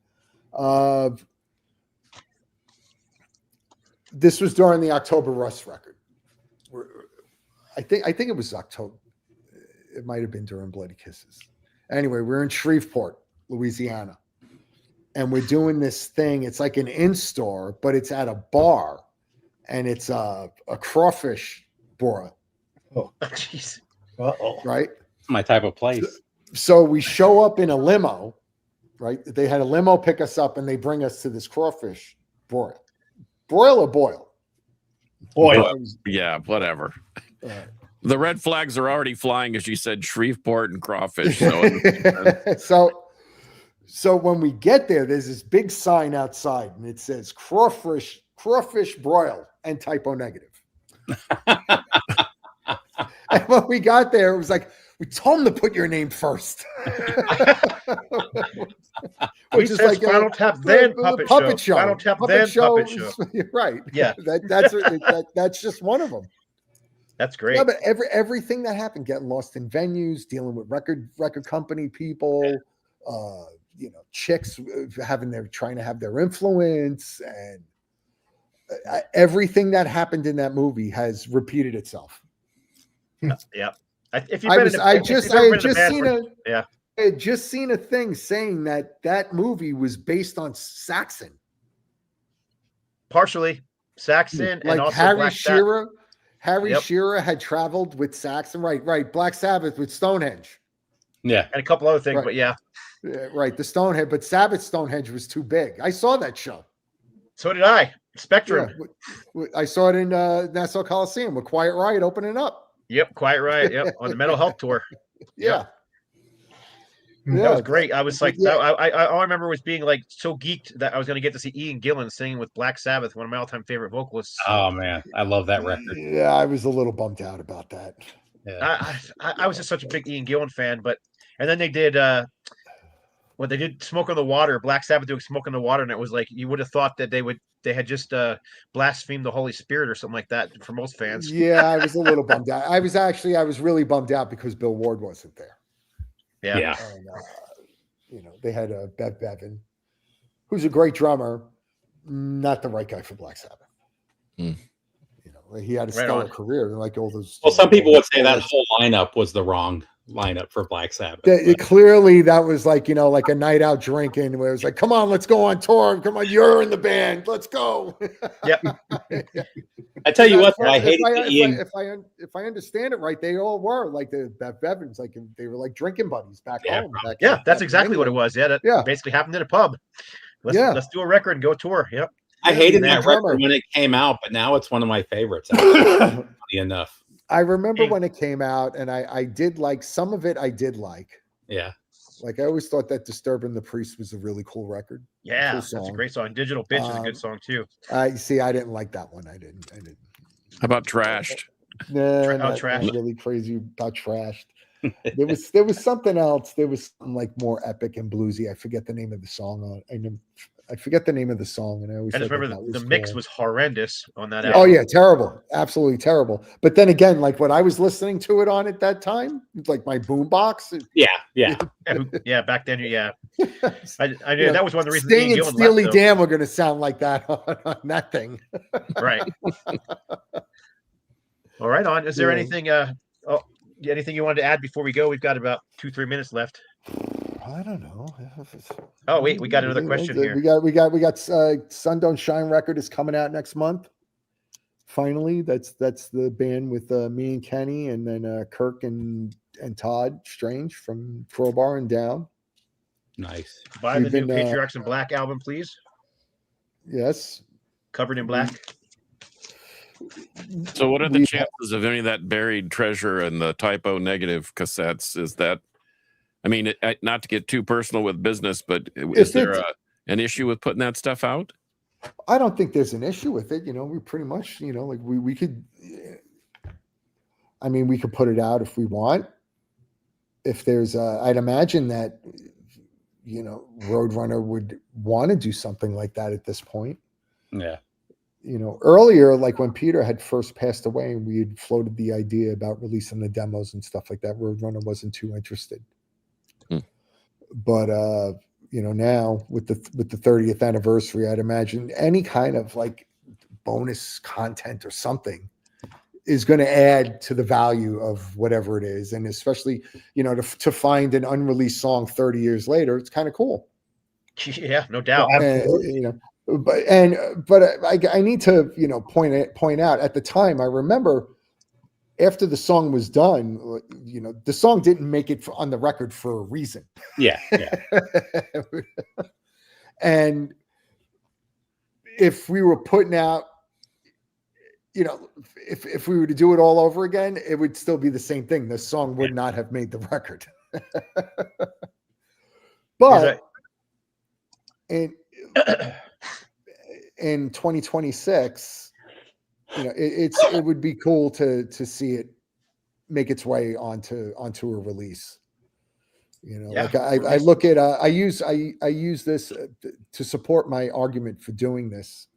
this was during the October Rust record. I think it was October. It might have been during Bloody Kisses. Anyway, we're in Shreveport, Louisiana, and we're doing this thing. It's like an in-store, but it's at a bar, and it's a crawfish broil. Oh, jeez. Uh-oh. Right? My type of place. So we show up in a limo, right? They had a limo pick us up, and they bring us to this crawfish broil. Broil or boil? Boil. Yeah, whatever. The red flags are already flying as you said Shreveport and crawfish. So when we get there, there's this big sign outside, and it says crawfish broil and typo negative. And when we got there, it was like, We told him to put your name first. We said Final Tap, then Puppet Show. Final Tap, then Puppet Show. You're right. Yeah. That's just one of them. That's great. Yeah, but everything that happened, getting lost in venues, dealing with record company people, chicks trying to have their influence, and everything that happened in that movie has repeated itself. Yeah. I had just seen a thing saying that movie was based on Saxon. Partially Saxon, like and also Harry Shearer. Harry Yep. Shearer had traveled with Saxon, right. Black Sabbath with Stonehenge. Yeah. And a couple other things, right. But yeah. Right. The Stonehenge, but Sabbath Stonehenge was too big. I saw that show. So did I. Spectrum. Yeah. I saw it in Nassau Coliseum with Quiet Riot opening up. Yep, Quiet Riot. Yep, on the Mental Health Tour. Yeah. That was great. I was like, I remember was being like so geeked that I was going to get to see Ian Gillan singing with Black Sabbath, one of my all-time favorite vocalists. Oh man, I love that record. Yeah, I was a little bummed out about that. Yeah. I was just such a big Ian Gillan fan, and then they did they did Smoke on the Water, Black Sabbath doing Smoke on the Water, and it was like you would have thought that they had just blasphemed the Holy Spirit or something like that for most fans. Yeah, I was a little bummed out. I was really bummed out because Bill Ward wasn't there. Yeah. And, they had Bev Bevan, who's a great drummer, not the right guy for Black Sabbath. He had a stellar career, like all those. Well, some people would say that whole lineup was the wrong lineup for Black Sabbath. Clearly, that was like a night out drinking, where it was like, "Come on, let's go on tour. Come on, you're in the band. Let's go." Yep. I tell you what, I hate Ian. If I understand it right, they all were like the Bevins, like they were like drinking buddies back home. That's exactly what it was. Yeah, that basically happened in a pub. Let's do a record and go tour. Yep. I hated that record when it came out, but now it's one of my favorites. Funny enough. I remember when it came out, and I did like some of it. I did like. Yeah. Like I always thought that "Disturbing the Priest" was a really cool record. Yeah, that's a great song. "Digital Bitch" is a good song too. I didn't like that one. I didn't. How about "Trashed"? No, not really crazy about "Trashed." There was something else. There was something like more epic and bluesy. I forget the name of the song. I forget the name of the song, and I just remember the mix was horrendous on that album. Oh yeah, terrible, absolutely terrible. But then again, like when I was listening to it on at that time, like my boombox. Yeah. Back then, yeah. I knew that was one of the reasons. Sting and Steely Dan were going to sound like that on that thing. Right. All right. On. Is there anything? Anything you wanted to add before we go? We've got about 2-3 minutes left. I don't know. Oh wait, we got another question here. We got Sun Don't Shine record is coming out next month. Finally, that's the band with me and Kenny, and then Kirk and Todd Strange from Crowbar and Down. Nice. Buy the new Patriarchs in Black album, please. Yes. Covered in black. So what are the chances of any of that buried treasure and the typo negative cassettes? Is that, I mean, not to get too personal with business, but is there an issue with putting that stuff out? I don't think there's an issue with it. We pretty much, like we could, we could put it out if we want. If there's I'd imagine that, Roadrunner would want to do something like that at this point. Yeah. Earlier, like when Peter had first passed away and we had floated the idea about releasing the demos and stuff like that, Roadrunner wasn't too interested. But now with the 30th anniversary, I'd imagine any kind of like bonus content or something is going to add to the value of whatever it is. And especially, to find an unreleased song 30 years later, it's kind of cool. Yeah, no doubt. But I need to, point out at the time, I remember after the song was done, the song didn't make it on the record for a reason. Yeah. And if we were putting out, if we were to do it all over again, it would still be the same thing. The song would not have made the record. But in 2026, it would be cool to see it make its way onto a release. You know, Yeah, like I look at I use this to support my argument for doing this.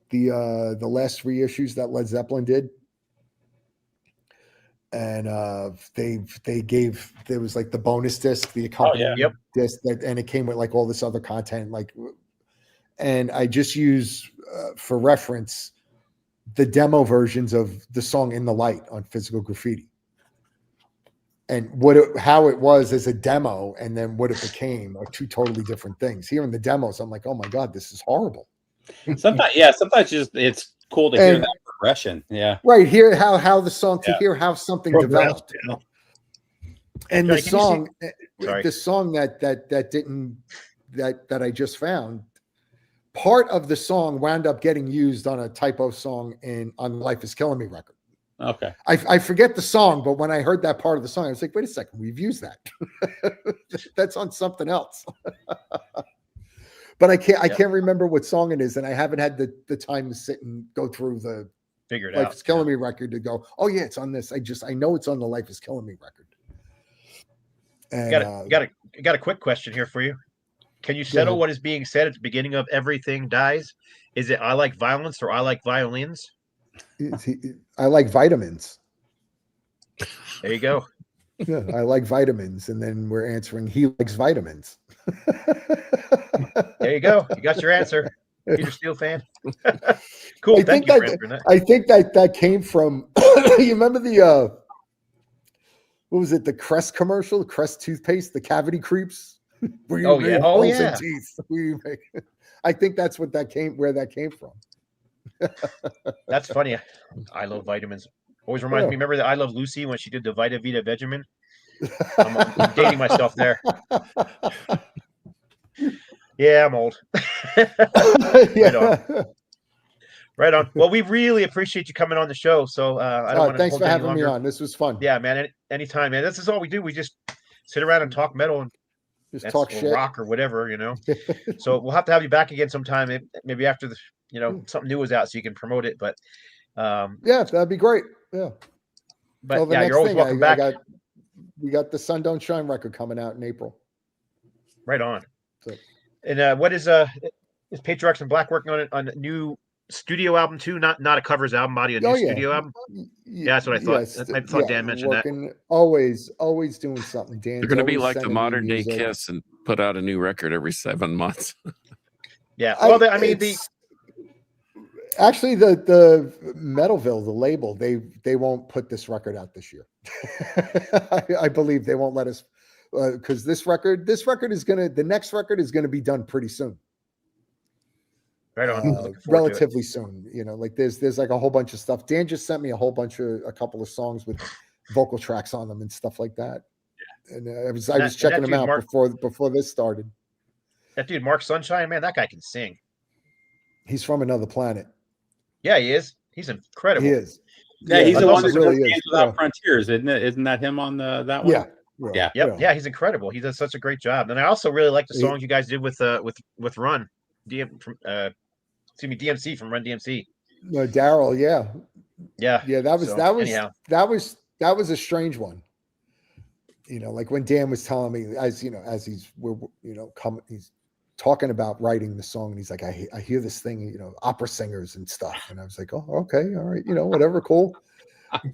The last 3 issues that Led Zeppelin did, and there was like the bonus disc, the accompanying disc, and it came with like all this other content, like, and I just use for reference the demo versions of the song "In the Light" on Physical Graffiti, and how it was as a demo, and then what it became are 2 totally different things. Here in the demos, I'm like, oh my god, this is horrible. Sometimes it's cool to hear that progression. Yeah, right here, how the song to hear how something developed, and the song, the song that I just found. Part of the song wound up getting used on a typo song on Life Is Killing Me record. Okay. I forget the song, but when I heard that part of the song, I was like, wait a second, we've used that. That's on something else. But I can't remember what song it is, and I haven't had the time to sit and go through the Figure it Life out. Is Killing Me record to go, oh yeah, it's on this. I know it's on the Life Is Killing Me record. And got a quick question here for you. Can you settle what is being said at the beginning of Everything Dies? Is it I like violence or I like violins? I like vitamins. There you go. Yeah, I like vitamins, and then we're answering he likes vitamins. There you go. You got your answer. Peter Steele fan. Cool. I think that came from. You remember the what was it? The Crest commercial, the Crest toothpaste, the cavity creeps. Teeth. I think that's where that came from. That's funny. I love vitamins. Always reminds me. Remember that I Love Lucy when she did the Vita Vita Vegemin? I'm dating myself there. Yeah, I'm old. Right on. Well, we really appreciate you coming on the show. So I don't want to. Thanks for having me on. This was fun. Yeah, man. Anytime, man. This is all we do. We just sit around and talk metal and just talk shit, rock or whatever, So we'll have to have you back again sometime. Maybe after something new is out, so you can promote it. But yeah, that'd be great. Yeah. But you're always welcome back. We got the Sun Don't Shine record coming out in April. Right on. So. And what is Patriarchs and Black working on a new studio album too? Not a covers album, body a new studio album. Yeah, that's what I thought. Yes, I thought Dan mentioned that. Always doing something. Dan, they're going to be like the modern day Kiss and put out a new record every 7 months. Yeah. Well, actually the Metalville, the label, they won't put this record out this year. I believe they won't let us because the next record is gonna be done pretty soon. Right on. Relatively soon. Like there's like a whole bunch of stuff. Dan just sent me a couple of songs with vocal tracks on them and stuff like that. And I was checking them out before this started. That dude, Mark Sunshine, man, that guy can sing. He's from another planet. Yeah, he is. He's incredible. He is. Yeah, he's the one that really is. Without Frontiers, isn't it? Isn't that him on that one? Yeah. Yeah, he's incredible. He does such a great job. And I also really like the songs you guys did with Run. DMC from Run DMC. Daryl, yeah. That was a strange one. Like when Dan was telling me, as he's talking about writing the song, and he's like, I hear this thing, opera singers and stuff, and I was like, oh, okay, all right, whatever, cool.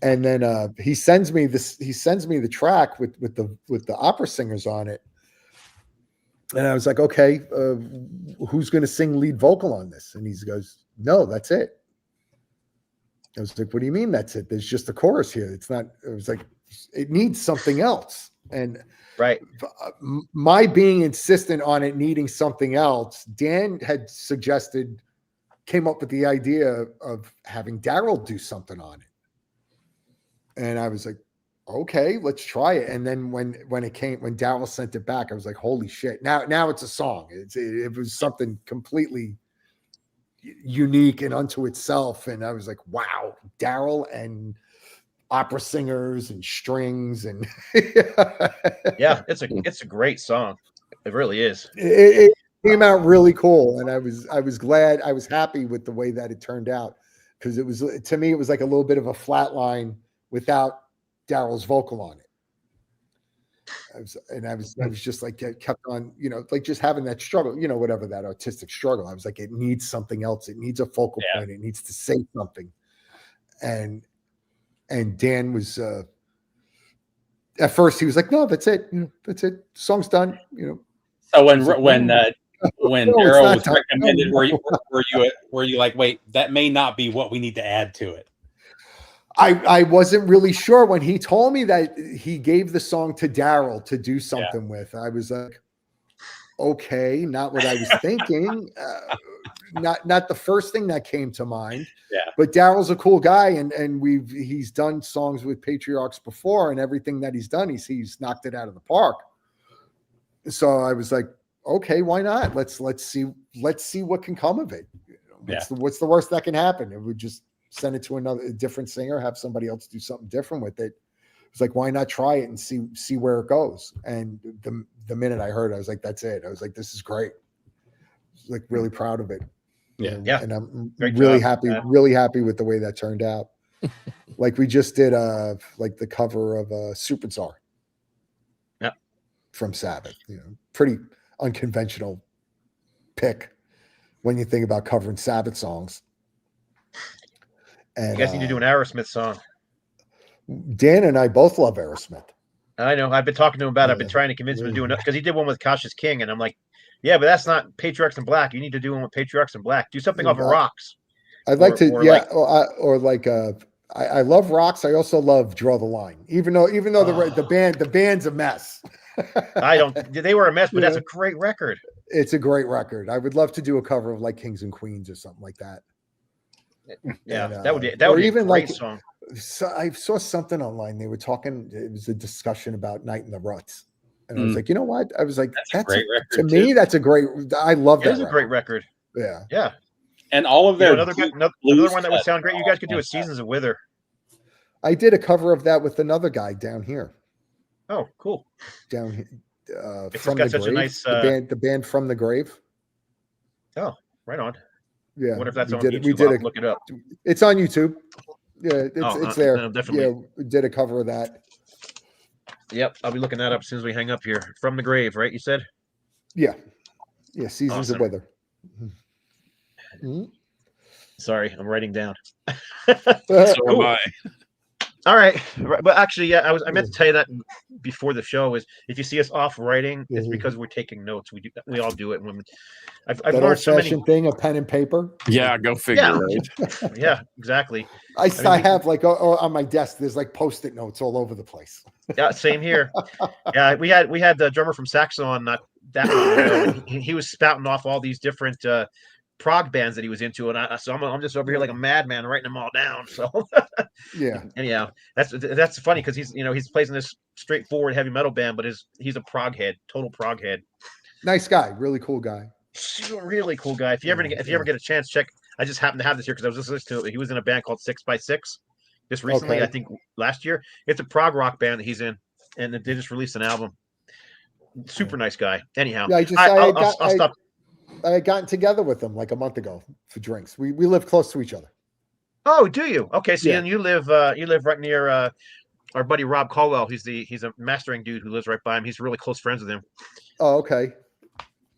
And then he sends me the track with the opera singers on it, and I was like, okay, who's going to sing lead vocal on this? And he goes, no, that's it. I was like, what do you mean that's it? There's just a chorus here. It's not. It was like, it needs something else. And right, my being insistent on it needing something else, Dan had came up with the idea of having Daryl do something on it. And I was like, okay, let's try it. And then when Daryl sent it back, I was like, holy shit. Now it's a song. It was something completely unique and unto itself. And I was like, wow, Daryl and opera singers and strings and yeah, it's a great song. It really is. It came out really cool, and I was glad. I was happy with the way that it turned out, because it was, to me, it was like a little bit of a flat line without Daryl's vocal on it. I was just like, kept on, like just having that struggle, whatever that artistic struggle. I was like, it needs something else. It needs a focal point. It needs to say something. And Dan was, at first he was like, no, that's it. That's it. Song's done. So when no, Daryl was recommended, were you like, wait, that may not be what we need to add to it? I wasn't really sure when he told me that he gave the song to Daryl to do something with. I was like, okay, not what I was thinking. Not the first thing that came to mind. Yeah. But Daryl's a cool guy, and he's done songs with Patriarchs before, and everything that he's done, he's knocked it out of the park. So I was like, okay, why not? Let's see what can come of it. What's the worst that can happen? It would just send it to a different singer, have somebody else do something different with it. It's like, why not try it and see where it goes? And the minute I heard it, I was like, that's it. I was like, this is great. Like, really proud of it. Yeah. And I'm Great really job. really happy with the way that turned out. Like, we just did like the cover of Super Tsar. Yeah. From Sabbath, pretty unconventional pick when you think about covering Sabbath songs. And you guys need to do an Aerosmith song. Dan and I both love Aerosmith. I know. I've been talking to him about it. I've been trying to convince him to do it because he did one with Cautious King, and I'm like, yeah, but that's not Patriarchs in Black. You need to do one with Patriarchs in Black. Do something off of Rocks. I'd like to, I love Rocks. I also love Draw the Line, even though the band's a mess. They were a mess, but that's a great record. It's a great record. I would love to do a cover of like Kings and Queens or something like that. Yeah, and, that would be even a great like song. So I saw something online. They were talking. It was a discussion about Night in the Ruts, and I was like, you know what? I was like, that's a great record. To me, that's a great. I love that. It is a great record. Yeah, yeah. And all of their another one that would sound great. You guys could do a Seasons of Wither. I did a cover of that with another guy down here. Oh, cool. Down here, from the grave. Nice, the band From the Grave. Oh, right on. Yeah, I wonder if that's on YouTube. I'll look it up. It's on YouTube. Yeah, it's there. Definitely. Yeah, we did a cover of that. Yep, I'll be looking that up as soon as we hang up here. From the Grave, right? You said? Yeah. Seasons of Weather. Mm-hmm. Sorry, I'm writing down. So am I. All right, but actually, yeah, I meant to tell you that before the show. Is if you see us off writing, it's because we're taking notes. We all do it. When I've learned so many thing, a pen and paper. Yeah, go figure. Yeah, right? yeah, exactly. I have like on my desk. There's like Post-it notes all over the place. Yeah, same here. Yeah, we had the drummer from Saxon not that long ago. He was spouting off all these different prog bands that he was into, and I'm just over here like a madman writing them all down. So yeah. Anyhow, that's funny because he's plays in this straightforward heavy metal band, but he's a prog head, total prog head. Nice guy, really cool guy. Really cool guy. If you ever get a chance, check. I just happened to have this here because I was just listening to it. He was in a band called 6x6 just recently. I think last year. It's a prog rock band that he's in, and they just released an album. Super nice guy. Anyhow, yeah, I'll stop. I had gotten together with him like a month ago for drinks. We live close to each other. Oh, do you? Okay, so you live right near our buddy Rob Caldwell. He's a mastering dude who lives right by him. He's really close friends with him. Oh, okay.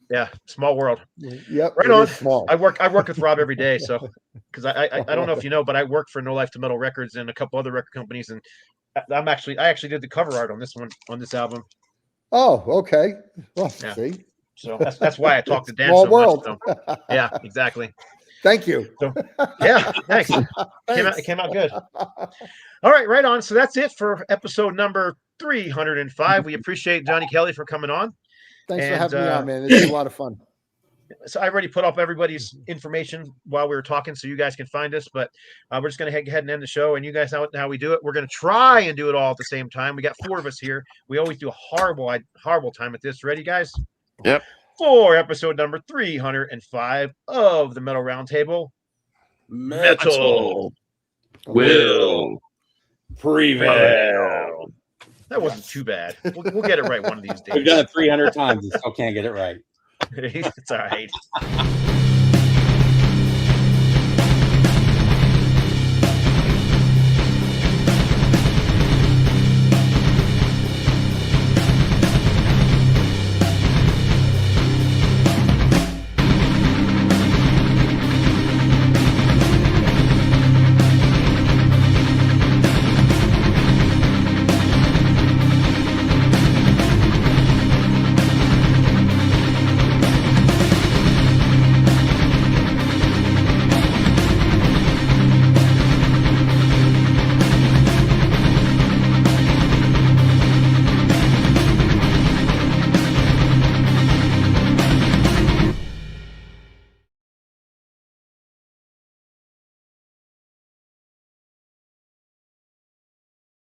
Yeah, small world. Yep. Right on. Small. I work with Rob every day, so because I don't know if you know, but I work for No Life to Metal Records and a couple other record companies, and I actually did the cover art on this album. Oh, okay. Well, yeah. See. So that's why I talked to Dan Small so world. much. So. Yeah, exactly. Thank you. So, yeah, thanks. It came out good. All right on. So that's it for episode number 305. We appreciate Johnny Kelly for coming on. Thanks for having me on, man. It's a lot of fun. So I already put up everybody's information while we were talking, so you guys can find us. But we're just going to go ahead and end the show. And you guys know how we do it. We're going to try and do it all at the same time. We got 4 of us here. We always do a horrible time at this. Ready, guys? Yep. For episode number 305 of the Metal Roundtable. Metal will prevail. That wasn't too bad. We'll get it right one of these days. We've done it 300 times and still can't get it right. It's all right.